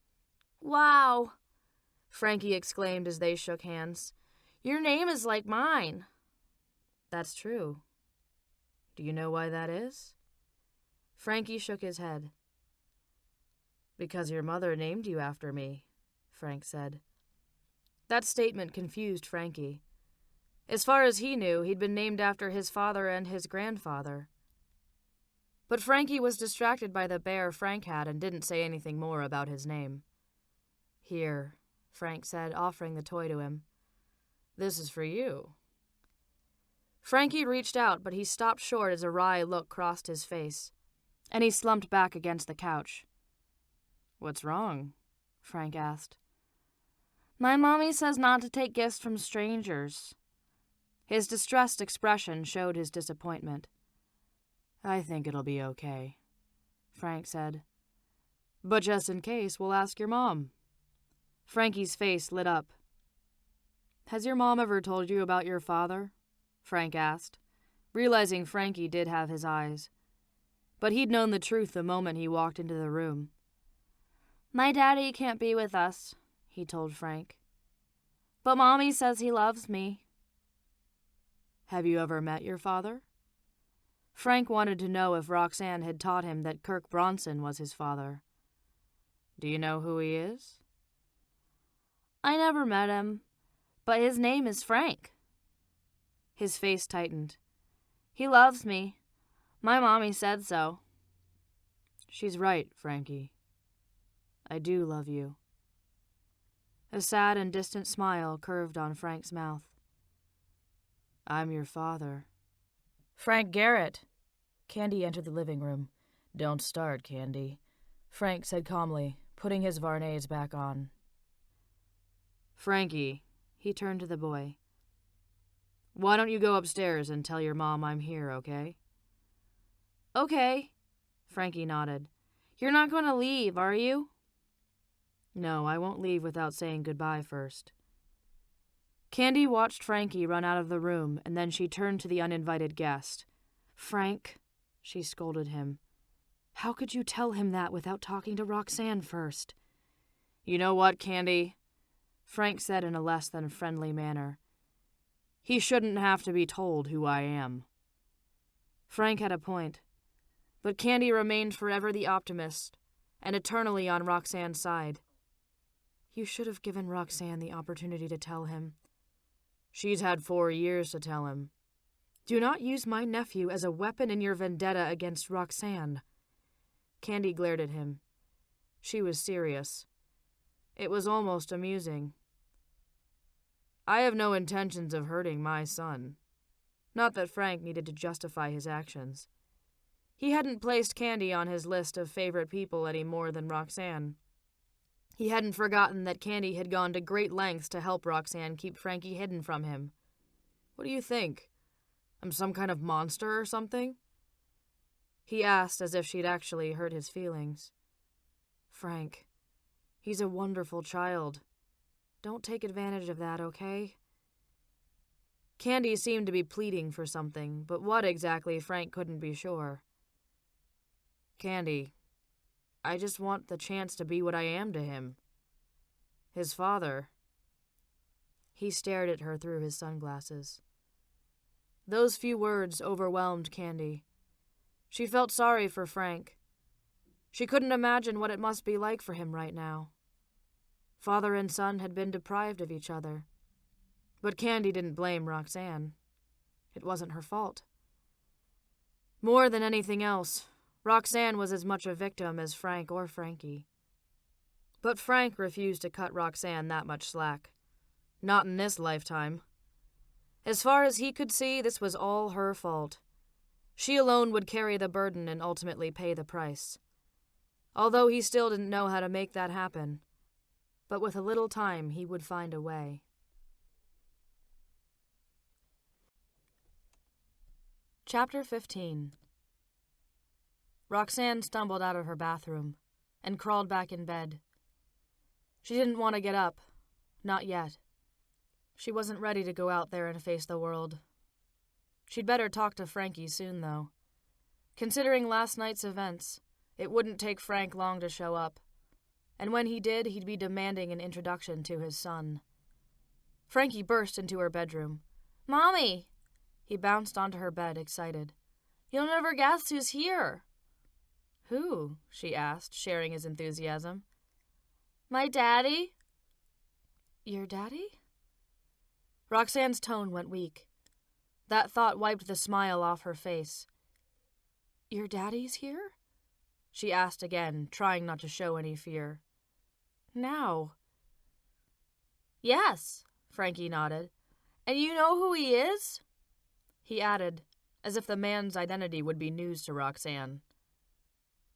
Wow, Frankie exclaimed as they shook hands. Your name is like mine. That's true. Do you know why that is? Frankie shook his head. Because your mother named you after me, Frank said. That statement confused Frankie. As far as he knew, he'd been named after his father and his grandfather. But Frankie was distracted by the bear Frank had and didn't say anything more about his name. Here, Frank said, offering the toy to him. This is for you. Frankie reached out, but he stopped short as a wry look crossed his face, and he slumped back against the couch. What's wrong? Frank asked. My mommy says not to take gifts from strangers. His distressed expression showed his disappointment. I think it'll be okay, Frank said. But just in case, we'll ask your mom. Frankie's face lit up. Has your mom ever told you about your father? Frank asked, realizing Frankie did have his eyes. But he'd known the truth the moment he walked into the room. My daddy can't be with us, he told Frank. But Mommy says he loves me. Have you ever met your father? Frank wanted to know if Roxanne had taught him that Kirk Bronson was his father. Do you know who he is? I never met him, but his name is Frank. His face tightened. He loves me. My mommy said so. She's right, Frankie. I do love you. A sad and distant smile curved on Frank's mouth. I'm your father. Frank Garrett. Candy entered the living room. Don't start, Candy, Frank said calmly, putting his Varnays back on. Frankie, he turned to the boy. Why don't you go upstairs and tell your mom I'm here, okay? Okay, Frankie nodded. You're not going to leave, are you? No, I won't leave without saying goodbye first. Candy watched Frankie run out of the room, and then she turned to the uninvited guest. Frank, she scolded him. How could you tell him that without talking to Roxanne first? You know what, Candy? Frank said in a less than friendly manner. He shouldn't have to be told who I am. Frank had a point, but Candy remained forever the optimist and eternally on Roxanne's side. You should have given Roxanne the opportunity to tell him. She's had 4 years to tell him. Do not use my nephew as a weapon in your vendetta against Roxanne. Candy glared at him. She was serious. It was almost amusing. I have no intentions of hurting my son. Not that Frank needed to justify his actions. He hadn't placed Candy on his list of favorite people any more than Roxanne. He hadn't forgotten that Candy had gone to great lengths to help Roxanne keep Frankie hidden from him. What do you think? I'm some kind of monster or something? He asked as if she'd actually hurt his feelings. Frank, he's a wonderful child. Don't take advantage of that, okay? Candy seemed to be pleading for something, but what exactly Frank couldn't be sure. Candy, I just want the chance to be what I am to him. His father. He stared at her through his sunglasses. Those few words overwhelmed Candy. She felt sorry for Frank. She couldn't imagine what it must be like for him right now. Father and son had been deprived of each other. But Candy didn't blame Roxanne. It wasn't her fault. More than anything else, Roxanne was as much a victim as Frank or Frankie. But Frank refused to cut Roxanne that much slack. Not in this lifetime. As far as he could see, this was all her fault. She alone would carry the burden and ultimately pay the price. Although he still didn't know how to make that happen. But with a little time, he would find a way. Chapter 15. Roxanne stumbled out of her bathroom and crawled back in bed. She didn't want to get up. Not yet. She wasn't ready to go out there and face the world. She'd better talk to Frankie soon, though. Considering last night's events, it wouldn't take Frank long to show up. And when he did, he'd be demanding an introduction to his son. Frankie burst into her bedroom. "Mommy!" He bounced onto her bed, excited. "You'll never guess who's here." "Who?" she asked, sharing his enthusiasm. "My daddy." "Your daddy?" Roxanne's tone went weak. That thought wiped the smile off her face. "Your daddy's here?" she asked again, trying not to show any fear. "Now?" "Yes," Frankie nodded. "And you know who he is?" He added, as if the man's identity would be news to Roxanne.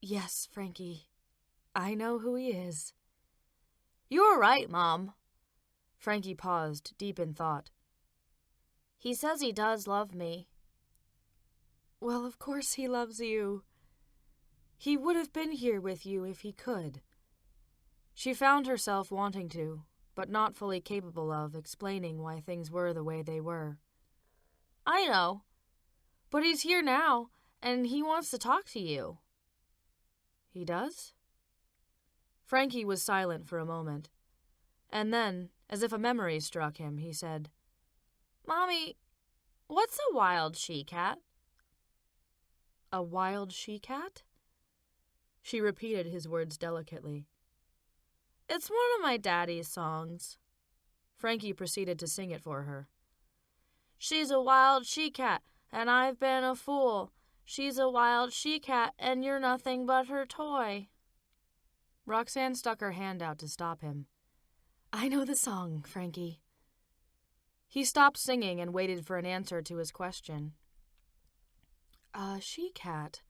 "Yes, Frankie. I know who he is." "You're right, Mom." Frankie paused, deep in thought. "He says he does love me." "Well, of course he loves you. He would have been here with you if he could." She found herself wanting to, but not fully capable of, explaining why things were the way they were. "I know. But he's here now, and he wants to talk to you." "He does?" Frankie was silent for a moment. And then, as if a memory struck him, he said, "Mommy, what's a wild she-cat?" "A wild she-cat?" She repeated his words delicately. "It's one of my daddy's songs." Frankie proceeded to sing it for her. "She's a wild she-cat, and I've been a fool. She's a wild she-cat, and you're nothing but her toy." Roxanne stuck her hand out to stop him. "I know the song, Frankie." He stopped singing and waited for an answer to his question. "A she-cat."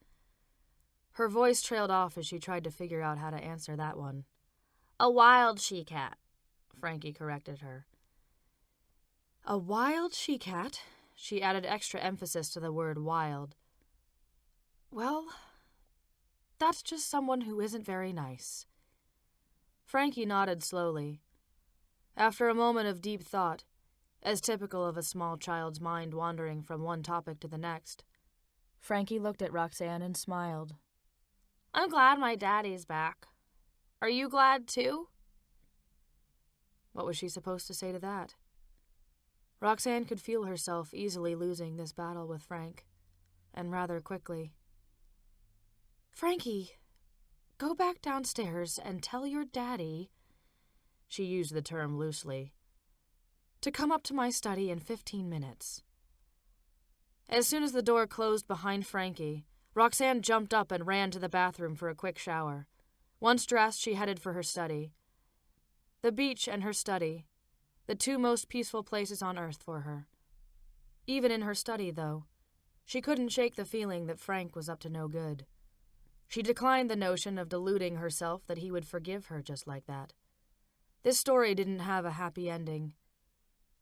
Her voice trailed off as she tried to figure out how to answer that one. "A wild she-cat," Frankie corrected her. "A wild she-cat?" She added extra emphasis to the word wild. "Well, that's just someone who isn't very nice." Frankie nodded slowly. After a moment of deep thought, as typical of a small child's mind wandering from one topic to the next, Frankie looked at Roxanne and smiled. "I'm glad my daddy's back. Are you glad, too?" What was she supposed to say to that? Roxanne could feel herself easily losing this battle with Frank, and rather quickly. "Frankie, go back downstairs and tell your daddy," she used the term loosely, "to come up to my study in 15 minutes. As soon as the door closed behind Frankie, Roxanne jumped up and ran to the bathroom for a quick shower. Once dressed, she headed for her study. The beach and her study, the two most peaceful places on earth for her. Even in her study, though, she couldn't shake the feeling that Frank was up to no good. She declined the notion of deluding herself that he would forgive her just like that. This story didn't have a happy ending.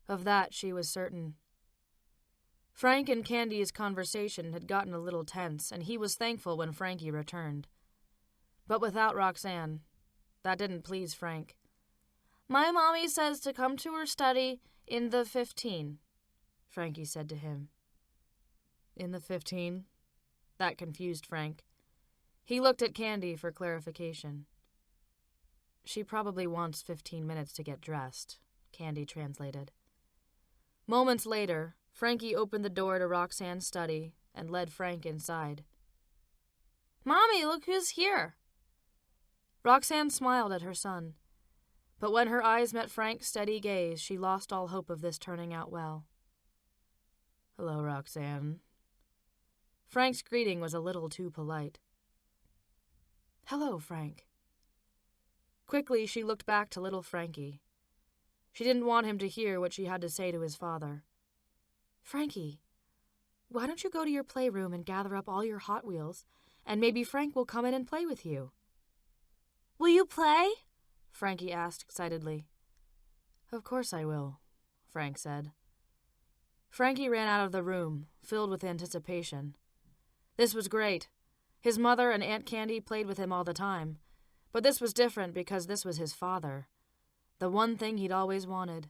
Of that she was certain. Frank and Candy's conversation had gotten a little tense, and he was thankful when Frankie returned. But without Roxanne, that didn't please Frank. "My mommy says to come to her study in the 15. Frankie said to him. In the 15? That confused Frank. He looked at Candy for clarification. She probably wants 15 minutes to get dressed, Candy translated. Moments later, Frankie opened the door to Roxanne's study and led Frank inside. Mommy, look who's here! Roxanne smiled at her son, but when her eyes met Frank's steady gaze, she lost all hope of this turning out well. Hello, Roxanne. Frank's greeting was a little too polite. Hello, Frank. Quickly, she looked back to little Frankie. She didn't want him to hear what she had to say to his father. Frankie, why don't you go to your playroom and gather up all your Hot Wheels, and maybe Frank will come in and play with you. Will you play? Frankie asked excitedly. Of course I will, Frank said. Frankie ran out of the room, filled with anticipation. This was great. His mother and Aunt Candy played with him all the time, but this was different because this was his father. The one thing he'd always wanted,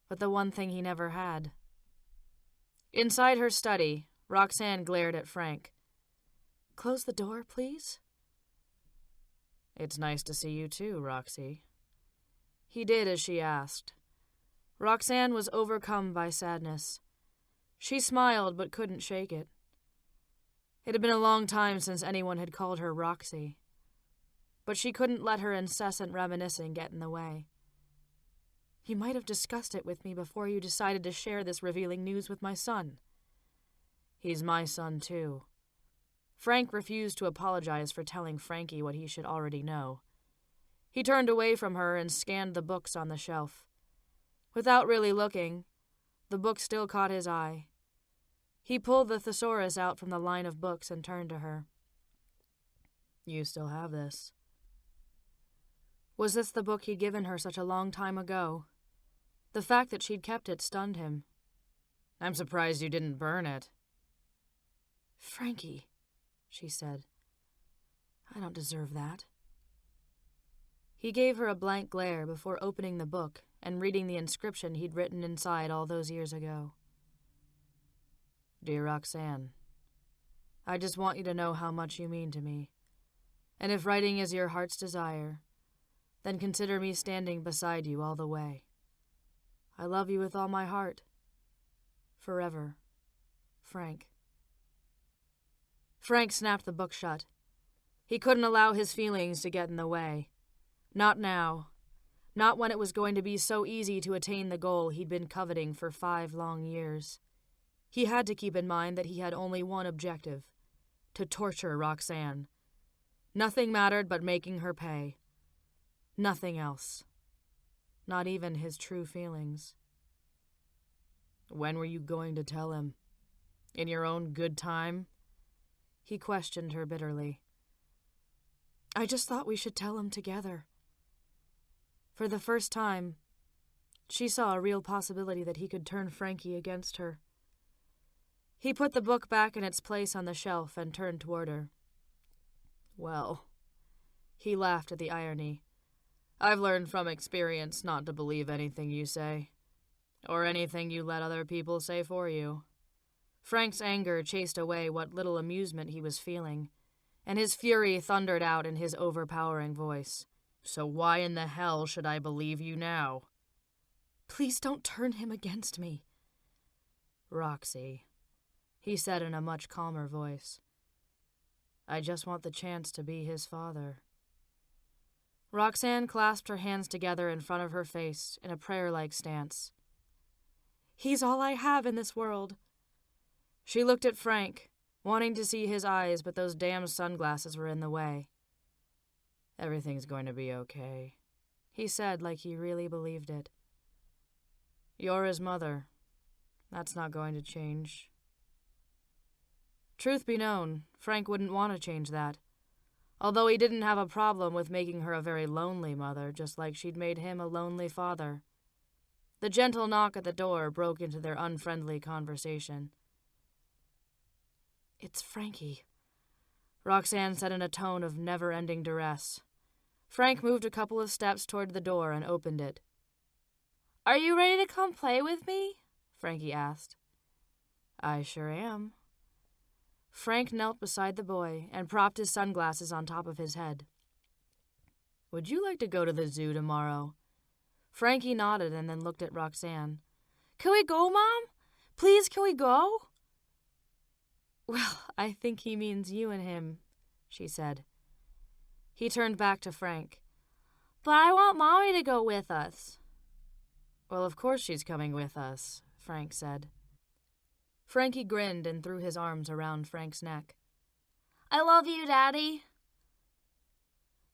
but the one thing he never had. Inside her study, Roxanne glared at Frank. Close the door, please? It's nice to see you too, Roxy. He did as she asked. Roxanne was overcome by sadness. She smiled but couldn't shake it. It had been a long time since anyone had called her Roxy, but she couldn't let her incessant reminiscing get in the way. You might have discussed it with me before you decided to share this revealing news with my son. He's my son, too. Frank refused to apologize for telling Frankie what he should already know. He turned away from her and scanned the books on the shelf. Without really looking, the book still caught his eye. He pulled the thesaurus out from the line of books and turned to her. You still have this. Was this the book he'd given her such a long time ago? The fact that she'd kept it stunned him. I'm surprised you didn't burn it. Frankie, she said. I don't deserve that. He gave her a blank glare before opening the book and reading the inscription he'd written inside all those years ago. Dear Roxanne, I just want you to know how much you mean to me. And if writing is your heart's desire, then consider me standing beside you all the way. I love you with all my heart. Forever. Frank. Frank snapped the book shut. He couldn't allow his feelings to get in the way. Not now. Not when it was going to be so easy to attain the goal he'd been coveting for 5 long years. He had to keep in mind that he had only one objective: to torture Roxanne. Nothing mattered but making her pay. Nothing else. Not even his true feelings. When were you going to tell him? In your own good time? He questioned her bitterly. I just thought we should tell him together. For the first time, she saw a real possibility that he could turn Frankie against her. He put the book back in its place on the shelf and turned toward her. Well, he laughed at the irony. I've learned from experience not to believe anything you say, or anything you let other people say for you. Frank's anger chased away what little amusement he was feeling, and his fury thundered out in his overpowering voice. So why in the hell should I believe you now? Please don't turn him against me. Roxy, he said in a much calmer voice. I just want the chance to be his father. Roxanne clasped her hands together in front of her face in a prayer-like stance. He's all I have in this world. She looked at Frank, wanting to see his eyes, but those damn sunglasses were in the way. Everything's going to be okay, he said like he really believed it. You're his mother. That's not going to change. Truth be known, Frank wouldn't want to change that, although he didn't have a problem with making her a very lonely mother, just like she'd made him a lonely father. The gentle knock at the door broke into their unfriendly conversation. It's Frankie, Roxanne said in a tone of never-ending duress. Frank moved a couple of steps toward the door and opened it. Are you ready to come play with me? Frankie asked. I sure am. Frank knelt beside the boy and propped his sunglasses on top of his head. Would you like to go to the zoo tomorrow? Frankie nodded and then looked at Roxanne. Can we go, Mom? Please, can we go? Well, I think he means you and him, she said. He turned back to Frank. But I want Mommy to go with us. Well, of course she's coming with us, Frank said. Frankie grinned and threw his arms around Frank's neck. I love you, Daddy.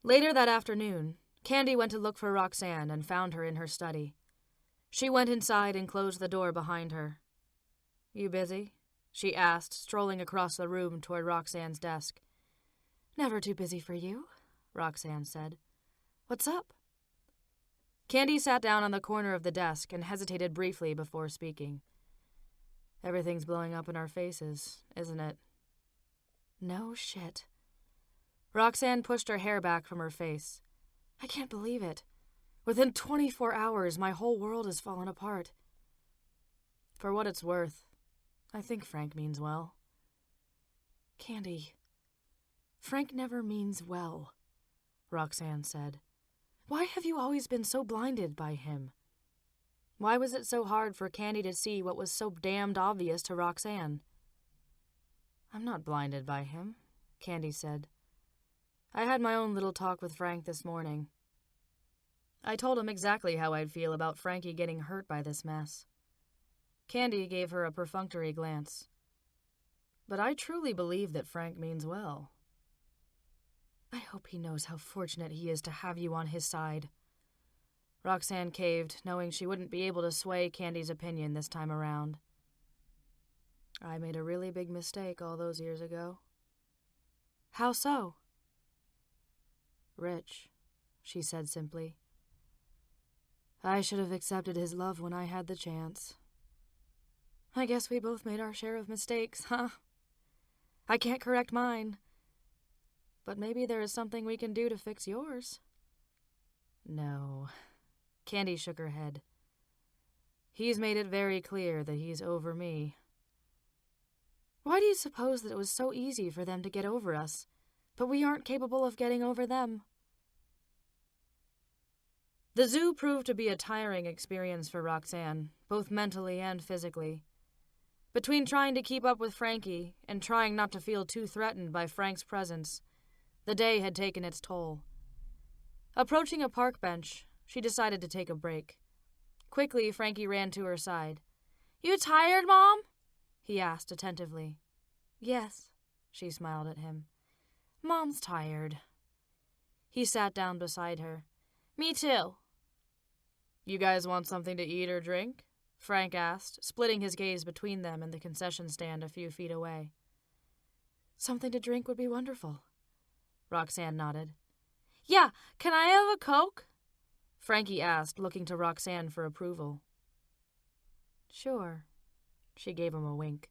Later that afternoon, Candy went to look for Roxanne and found her in her study. She went inside and closed the door behind her. You busy? She asked, strolling across the room toward Roxanne's desk. Never too busy for you, Roxanne said. What's up? Candy sat down on the corner of the desk and hesitated briefly before speaking. Everything's blowing up in our faces, isn't it? No shit. Roxanne pushed her hair back from her face. I can't believe it. Within 24 hours, my whole world has fallen apart. For what it's worth, I think Frank means well. Candy, Frank never means well, Roxanne said. Why have you always been so blinded by him? Why was it so hard for Candy to see what was so damned obvious to Roxanne? I'm not blinded by him, Candy said. I had my own little talk with Frank this morning. I told him exactly how I'd feel about Frankie getting hurt by this mess. Candy gave her a perfunctory glance. But I truly believe that Frank means well. I hope he knows how fortunate he is to have you on his side. Roxanne caved, knowing she wouldn't be able to sway Candy's opinion this time around. I made a really big mistake all those years ago. How so? Rich, she said simply. I should have accepted his love when I had the chance. I guess we both made our share of mistakes, huh? I can't correct mine. But maybe there is something we can do to fix yours. No. Candy shook her head. He's made it very clear that he's over me. Why do you suppose that it was so easy for them to get over us, but we aren't capable of getting over them? The zoo proved to be a tiring experience for Roxanne, both mentally and physically. Between trying to keep up with Frankie and trying not to feel too threatened by Frank's presence, the day had taken its toll. Approaching a park bench, she decided to take a break. Quickly, Frankie ran to her side. You tired, Mom? He asked attentively. Yes, she smiled at him. Mom's tired. He sat down beside her. Me too. You guys want something to eat or drink? Frank asked, splitting his gaze between them and the concession stand a few feet away. Something to drink would be wonderful. Roxanne nodded. Yeah, can I have a Coke? Frankie asked, looking to Roxanne for approval. Sure. She gave him a wink.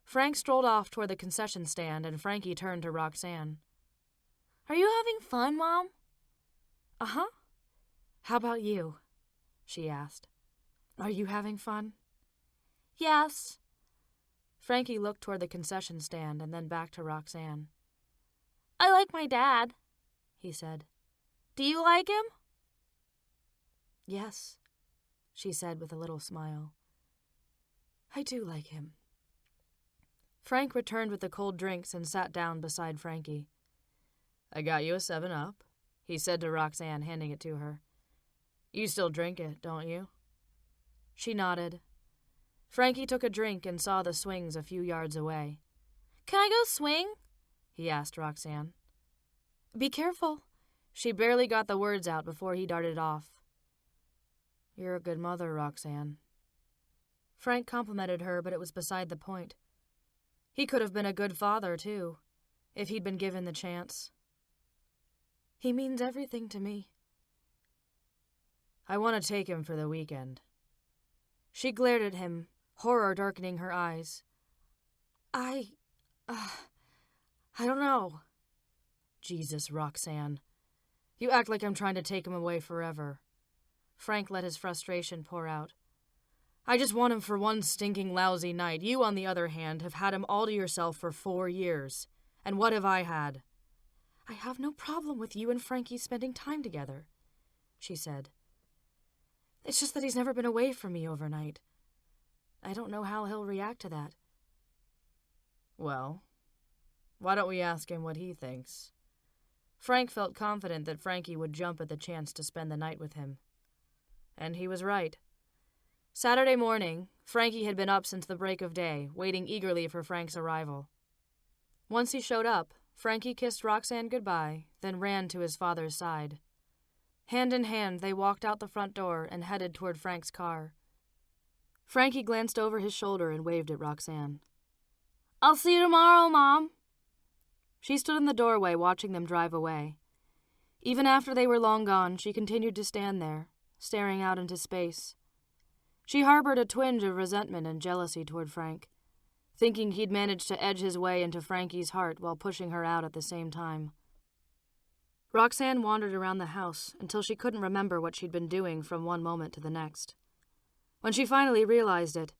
Frank strolled off toward the concession stand, and Frankie turned to Roxanne. Are you having fun, Mom? Uh-huh. How about you? She asked. Are you having fun? Yes. Frankie looked toward the concession stand and then back to Roxanne. I like my dad, he said. Do you like him? Yes, she said with a little smile. I do like him. Frank returned with the cold drinks and sat down beside Frankie. I got you a 7-Up, he said to Roxanne, handing it to her. You still drink it, don't you? She nodded. Frankie took a drink and saw the swings a few yards away. Can I go swing? He asked Roxanne. Be careful. She barely got the words out before he darted off. You're a good mother, Roxanne. Frank complimented her, but it was beside the point. He could have been a good father, too, if he'd been given the chance. He means everything to me. I want to take him for the weekend. She glared at him, horror darkening her eyes. I don't know. Jesus, Roxanne. You act like I'm trying to take him away forever. Frank let his frustration pour out. I just want him for one stinking lousy night. You, on the other hand, have had him all to yourself for 4 years. And what have I had? I have no problem with you and Frankie spending time together, she said. It's just that he's never been away from me overnight. I don't know how he'll react to that. Well, why don't we ask him what he thinks? Frank felt confident that Frankie would jump at the chance to spend the night with him. And he was right. Saturday morning, Frankie had been up since the break of day, waiting eagerly for Frank's arrival. Once he showed up, Frankie kissed Roxanne goodbye, then ran to his father's side. Hand in hand, they walked out the front door and headed toward Frank's car. Frankie glanced over his shoulder and waved at Roxanne. I'll see you tomorrow, Mom. She stood in the doorway watching them drive away. Even after they were long gone, she continued to stand there, staring out into space. She harbored a twinge of resentment and jealousy toward Frank, thinking he'd managed to edge his way into Frankie's heart while pushing her out at the same time. Roxanne wandered around the house until she couldn't remember what she'd been doing from one moment to the next. When she finally realized it,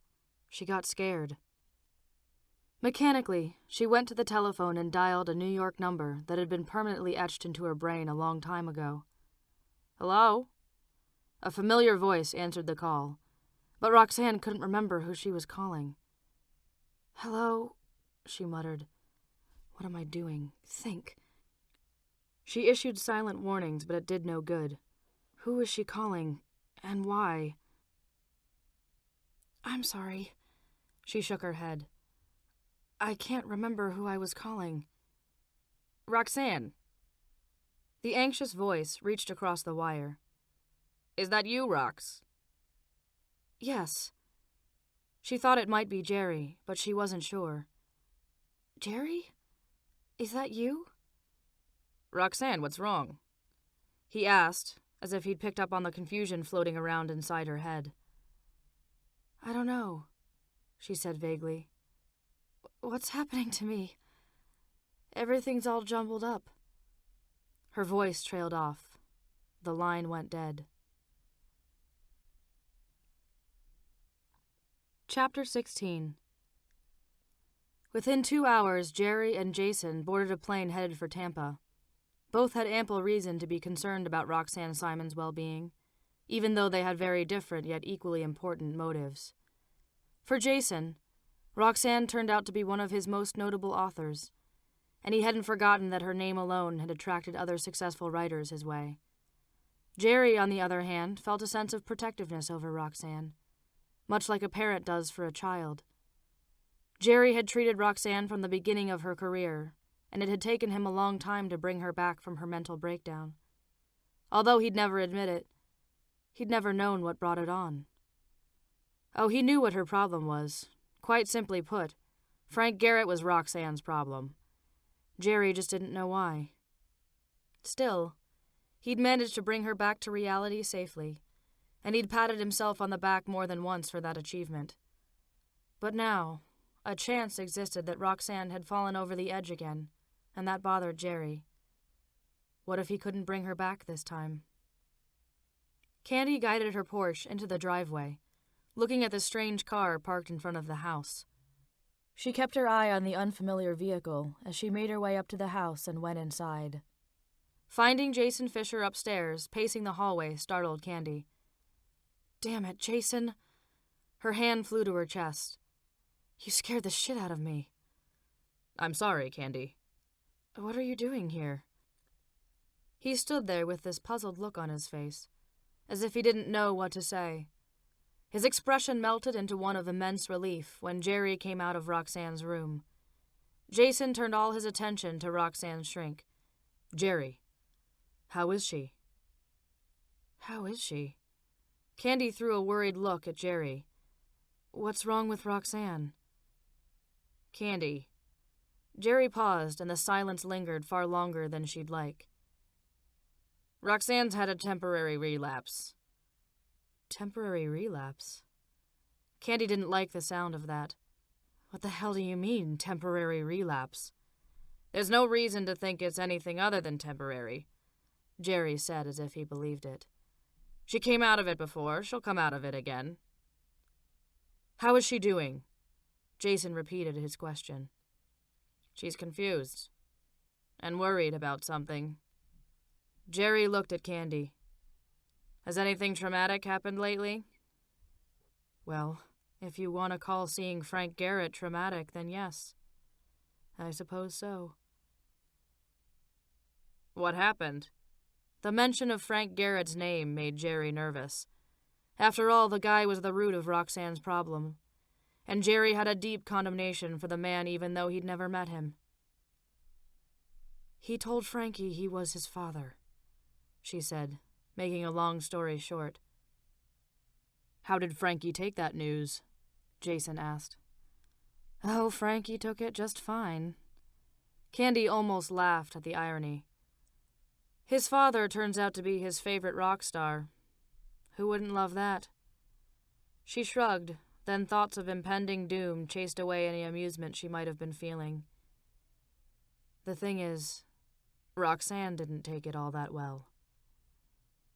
she got scared. Mechanically, she went to the telephone and dialed a New York number that had been permanently etched into her brain a long time ago. Hello? A familiar voice answered the call, but Roxanne couldn't remember who she was calling. Hello, she muttered. What am I doing? Think. She issued silent warnings, but it did no good. Who was she calling, and why? I'm sorry. She shook her head. I can't remember who I was calling. Roxanne. The anxious voice reached across the wire. Is that you, Rox? Yes. She thought it might be Jerry, but she wasn't sure. Jerry? Is that you? Roxanne, what's wrong? He asked, as if he'd picked up on the confusion floating around inside her head. I don't know, she said vaguely. What's happening to me? Everything's all jumbled up. Her voice trailed off. The line went dead. Chapter 16. Within 2 hours, Jerry and Jason boarded a plane headed for Tampa. Both had ample reason to be concerned about Roxanne Simon's well-being, even though they had very different yet equally important motives. For Jason, Roxanne turned out to be one of his most notable authors, and he hadn't forgotten that her name alone had attracted other successful writers his way. Jerry, on the other hand, felt a sense of protectiveness over Roxanne, much like a parent does for a child. Jerry had treated Roxanne from the beginning of her career, and it had taken him a long time to bring her back from her mental breakdown. Although he'd never admit it, he'd never known what brought it on. Oh, he knew what her problem was. Quite simply put, Frank Garrett was Roxanne's problem. Jerry just didn't know why. Still, he'd managed to bring her back to reality safely, and he'd patted himself on the back more than once for that achievement. But now, a chance existed that Roxanne had fallen over the edge again, and that bothered Jerry. What if he couldn't bring her back this time? Candy guided her Porsche into the driveway, looking at the strange car parked in front of the house. She kept her eye on the unfamiliar vehicle as she made her way up to the house and went inside. Finding Jason Fisher upstairs, pacing the hallway, startled Candy. Damn it, Jason! Her hand flew to her chest. You scared the shit out of me. I'm sorry, Candy. What are you doing here? He stood there with this puzzled look on his face, as if he didn't know what to say. His expression melted into one of immense relief when Jerry came out of Roxanne's room. Jason turned all his attention to Roxanne's shrink. Jerry, how is she? How is she? Candy threw a worried look at Jerry. What's wrong with Roxanne? Candy. Jerry paused, and the silence lingered far longer than she'd like. Roxanne's had a temporary relapse. Temporary relapse? Candy didn't like the sound of that. What the hell do you mean, temporary relapse? There's no reason to think it's anything other than temporary, Jerry said as if he believed it. She came out of it before, she'll come out of it again. How is she doing? Jason repeated his question. She's confused. And worried about something. Jerry looked at Candy. Has anything traumatic happened lately? Well, if you want to call seeing Frank Garrett traumatic, then yes. I suppose so. What happened? The mention of Frank Garrett's name made Jerry nervous. After all, the guy was the root of Roxanne's problem, and Jerry had a deep condemnation for the man even though he'd never met him. He told Frankie he was his father, she said, making a long story short. How did Frankie take that news? Jason asked. Oh, Frankie took it just fine. Candy almost laughed at the irony. His father turns out to be his favorite rock star. Who wouldn't love that? She shrugged, then thoughts of impending doom chased away any amusement she might have been feeling. The thing is, Roxanne didn't take it all that well.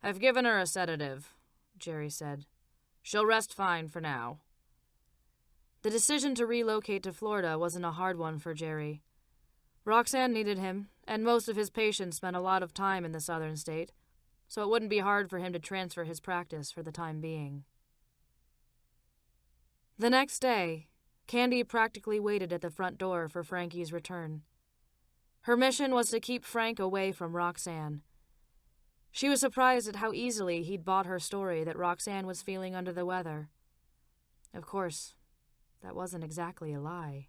I've given her a sedative, Jerry said. She'll rest fine for now. The decision to relocate to Florida wasn't a hard one for Jerry. Roxanne needed him, and most of his patients spent a lot of time in the southern state, so it wouldn't be hard for him to transfer his practice for the time being. The next day, Candy practically waited at the front door for Frankie's return. Her mission was to keep Frank away from Roxanne. She was surprised at how easily he'd bought her story that Roxanne was feeling under the weather. Of course, that wasn't exactly a lie.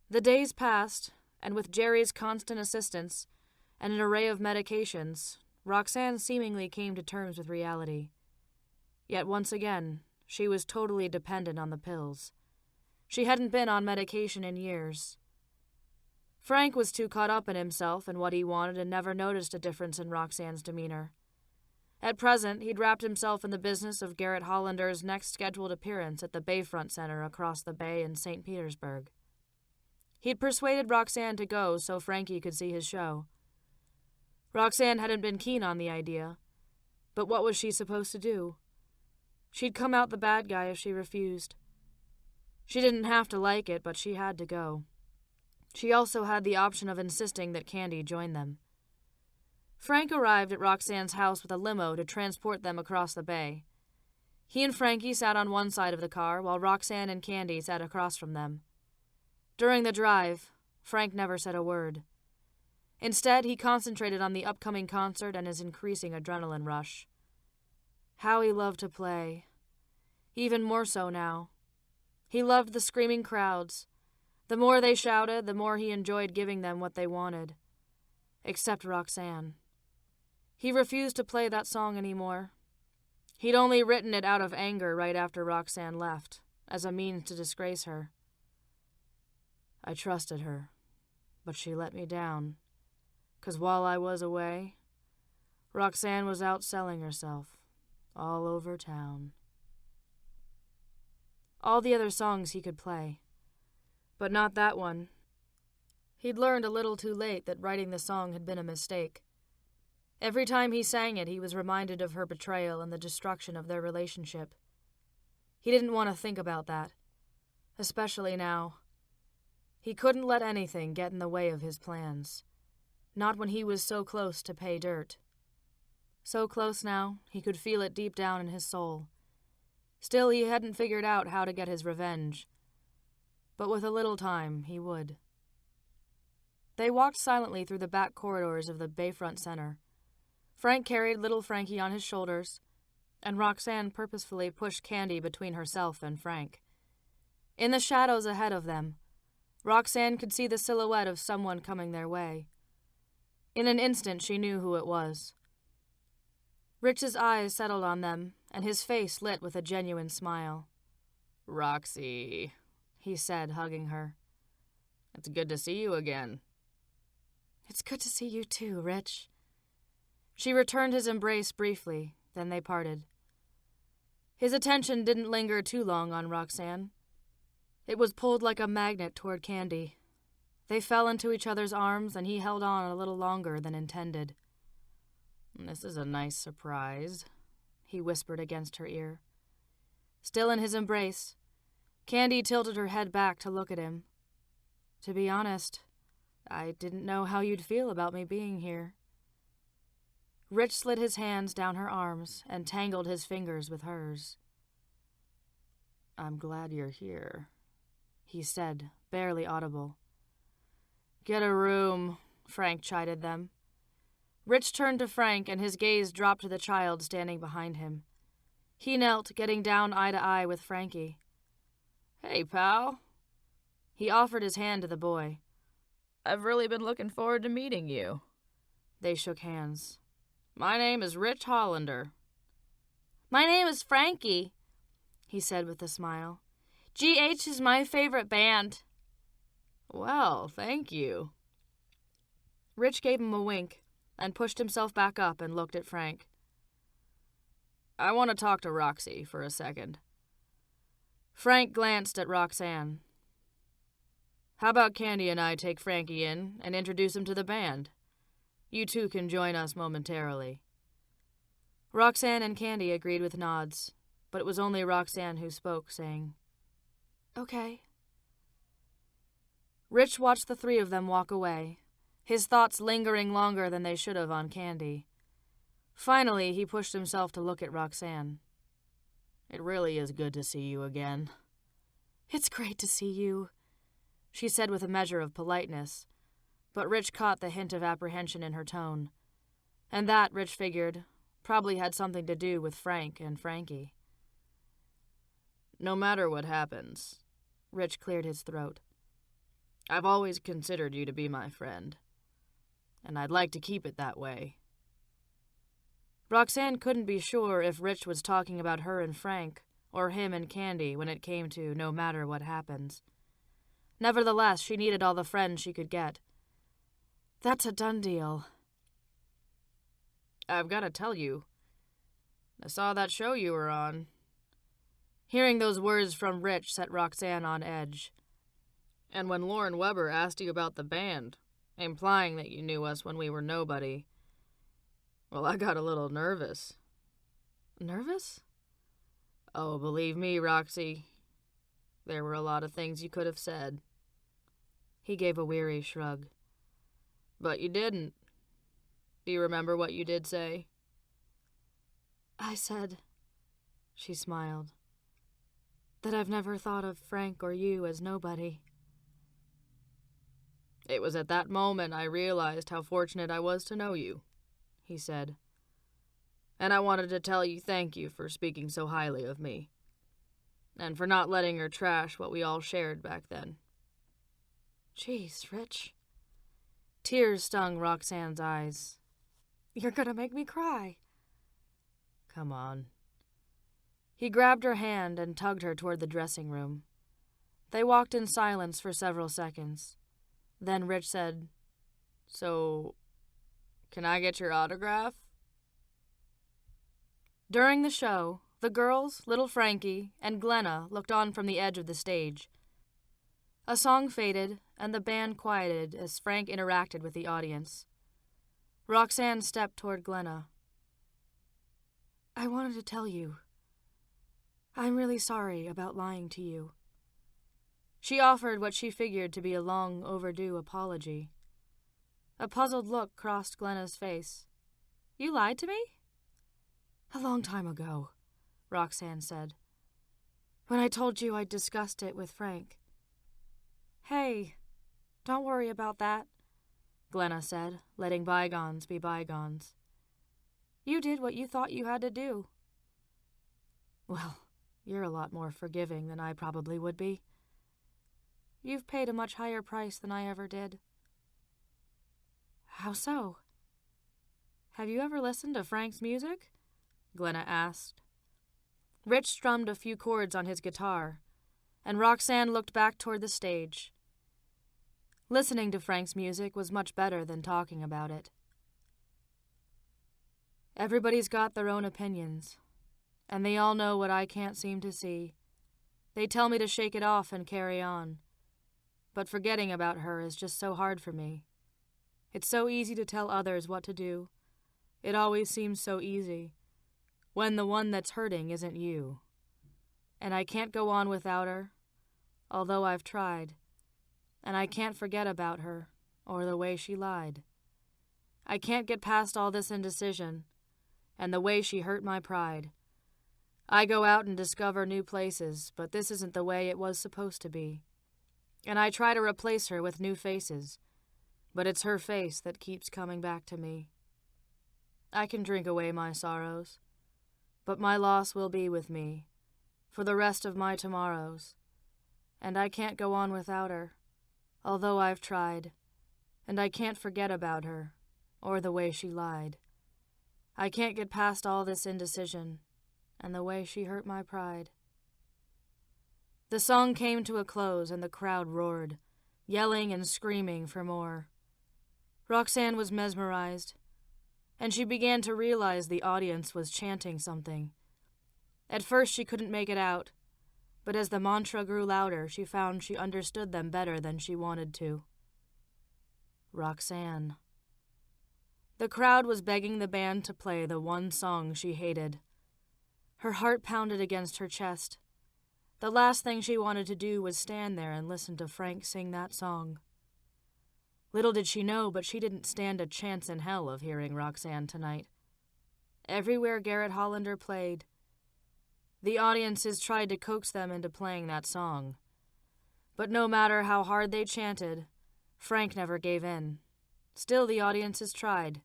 The days passed, and with Jerry's constant assistance and an array of medications, Roxanne seemingly came to terms with reality. Yet once again, she was totally dependent on the pills. She hadn't been on medication in years. Frank was too caught up in himself and what he wanted and never noticed a difference in Roxanne's demeanor. At present, he'd wrapped himself in the business of Garrett Hollander's next scheduled appearance at the Bayfront Center across the bay in St. Petersburg. He'd persuaded Roxanne to go so Frankie could see his show. Roxanne hadn't been keen on the idea, but what was she supposed to do? She'd come out the bad guy if she refused. She didn't have to like it, but she had to go. She also had the option of insisting that Candy join them. Frank arrived at Roxanne's house with a limo to transport them across the bay. He and Frankie sat on one side of the car, while Roxanne and Candy sat across from them. During the drive, Frank never said a word. Instead, he concentrated on the upcoming concert and his increasing adrenaline rush. How he loved to play. Even more so now. He loved the screaming crowds. The more they shouted, the more he enjoyed giving them what they wanted. Except Roxanne. He refused to play that song anymore. He'd only written it out of anger right after Roxanne left, as a means to disgrace her. I trusted her, but she let me down, 'cause while I was away, Roxanne was out selling herself, all over town. All the other songs he could play, but not that one. He'd learned a little too late that writing the song had been a mistake. Every time he sang it, he was reminded of her betrayal and the destruction of their relationship. He didn't want to think about that, especially now. He couldn't let anything get in the way of his plans, not when he was so close to pay dirt. So close now, he could feel it deep down in his soul. Still, he hadn't figured out how to get his revenge, but with a little time, he would. They walked silently through the back corridors of the Bayfront Center. Frank carried little Frankie on his shoulders, and Roxanne purposefully pushed Candy between herself and Frank. In the shadows ahead of them, Roxanne could see the silhouette of someone coming their way. In an instant, she knew who it was. Rich's eyes settled on them, and his face lit with a genuine smile. "Roxy," he said, hugging her. "It's good to see you again." "It's good to see you too, Rich." She returned his embrace briefly, then they parted. His attention didn't linger too long on Roxanne. It was pulled like a magnet toward Candy. They fell into each other's arms, and he held on a little longer than intended. "This is a nice surprise," he whispered against her ear. Still in his embrace, Candy tilted her head back to look at him. To be honest, I didn't know how you'd feel about me being here. Rich slid his hands down her arms and tangled his fingers with hers. I'm glad you're here, he said, barely audible. Get a room, Frank chided them. Rich turned to Frank, and his gaze dropped to the child standing behind him. He knelt, getting down eye to eye with Frankie. Hey, pal. He offered his hand to the boy. I've really been looking forward to meeting you. They shook hands. My name is Rich Hollander. My name is Frankie, he said with a smile. GH is my favorite band. Well, thank you. Rich gave him a wink and pushed himself back up and looked at Frank. I want to talk to Roxy for a second. Frank glanced at Roxanne. How about Candy and I take Frankie in and introduce him to the band? You two can join us momentarily. Roxanne and Candy agreed with nods, but it was only Roxanne who spoke, saying, Okay. Rich watched the three of them walk away, his thoughts lingering longer than they should have on Candy. Finally, he pushed himself to look at Roxanne. It really is good to see you again. It's great to see you, she said with a measure of politeness, but Rich caught the hint of apprehension in her tone. And that, Rich figured, probably had something to do with Frank and Frankie. No matter what happens, Rich cleared his throat. I've always considered you to be my friend, and I'd like to keep it that way. Roxanne couldn't be sure if Rich was talking about her and Frank, or him and Candy when it came to no matter what happens. Nevertheless, she needed all the friends she could get. That's a done deal. I've got to tell you, I saw that show you were on. Hearing those words from Rich set Roxanne on edge. And when Lauren Weber asked you about the band, implying that you knew us when we were nobody, well, I got a little nervous. Nervous? Oh, believe me, Roxy, there were a lot of things you could have said. He gave a weary shrug. But you didn't. Do you remember what you did say? I said, she smiled, that I've never thought of Frank or you as nobody. It was at that moment I realized how fortunate I was to know you, he said. And I wanted to tell you thank you for speaking so highly of me, and for not letting her trash what we all shared back then. Jeez, Rich. Tears stung Roxanne's eyes. You're gonna make me cry. Come on. He grabbed her hand and tugged her toward the dressing room. They walked in silence for several seconds. Then Rich said, So, can I get your autograph? During the show, the girls, little Frankie, and Glenna looked on from the edge of the stage. A song faded, and the band quieted as Frank interacted with the audience. Roxanne stepped toward Glenna. I wanted to tell you. I'm really sorry about lying to you. She offered what she figured to be a long overdue apology. A puzzled look crossed Glenna's face. You lied to me? A long time ago, Roxanne said. When I told you I'd discussed it with Frank. Hey, don't worry about that, Glenna said, letting bygones be bygones. You did what you thought you had to do. Well, you're a lot more forgiving than I probably would be. You've paid a much higher price than I ever did. How so? Have you ever listened to Frank's music? Glenna asked. Rich strummed a few chords on his guitar, and Roxanne looked back toward the stage. Listening to Frank's music was much better than talking about it. Everybody's got their own opinions, and they all know what I can't seem to see. They tell me to shake it off and carry on. But forgetting about her is just so hard for me. It's so easy to tell others what to do. It always seems so easy, when the one that's hurting isn't you. And I can't go on without her, although I've tried. And I can't forget about her, or the way she lied. I can't get past all this indecision, and the way she hurt my pride. I go out and discover new places, but this isn't the way it was supposed to be. And I try to replace her with new faces, but it's her face that keeps coming back to me. I can drink away my sorrows, but my loss will be with me for the rest of my tomorrows. And I can't go on without her, although I've tried. And I can't forget about her, or the way she lied. I can't get past all this indecision, and the way she hurt my pride. The song came to a close, and the crowd roared, yelling and screaming for more. Roxanne was mesmerized, and she began to realize the audience was chanting something. At first she couldn't make it out, but as the mantra grew louder, she found she understood them better than she wanted to. Roxanne. The crowd was begging the band to play the one song she hated. Her heart pounded against her chest. The last thing she wanted to do was stand there and listen to Frank sing that song. Little did she know, but she didn't stand a chance in hell of hearing Roxanne tonight. Everywhere Garrett Hollander played, the audiences tried to coax them into playing that song. But no matter how hard they chanted, Frank never gave in. Still, the audiences tried.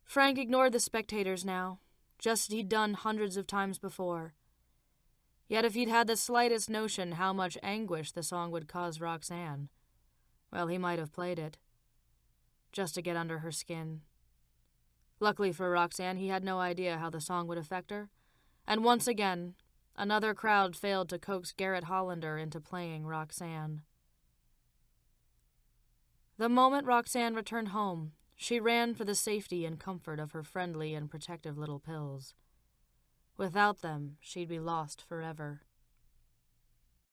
Frank ignored the spectators now, just as he'd done hundreds of times before. Yet if he'd had the slightest notion how much anguish the song would cause Roxanne, well, he might have played it, just to get under her skin. Luckily for Roxanne, he had no idea how the song would affect her, and once again, another crowd failed to coax Garrett Hollander into playing Roxanne. The moment Roxanne returned home, she ran for the safety and comfort of her friendly and protective little pills. Without them, she'd be lost forever.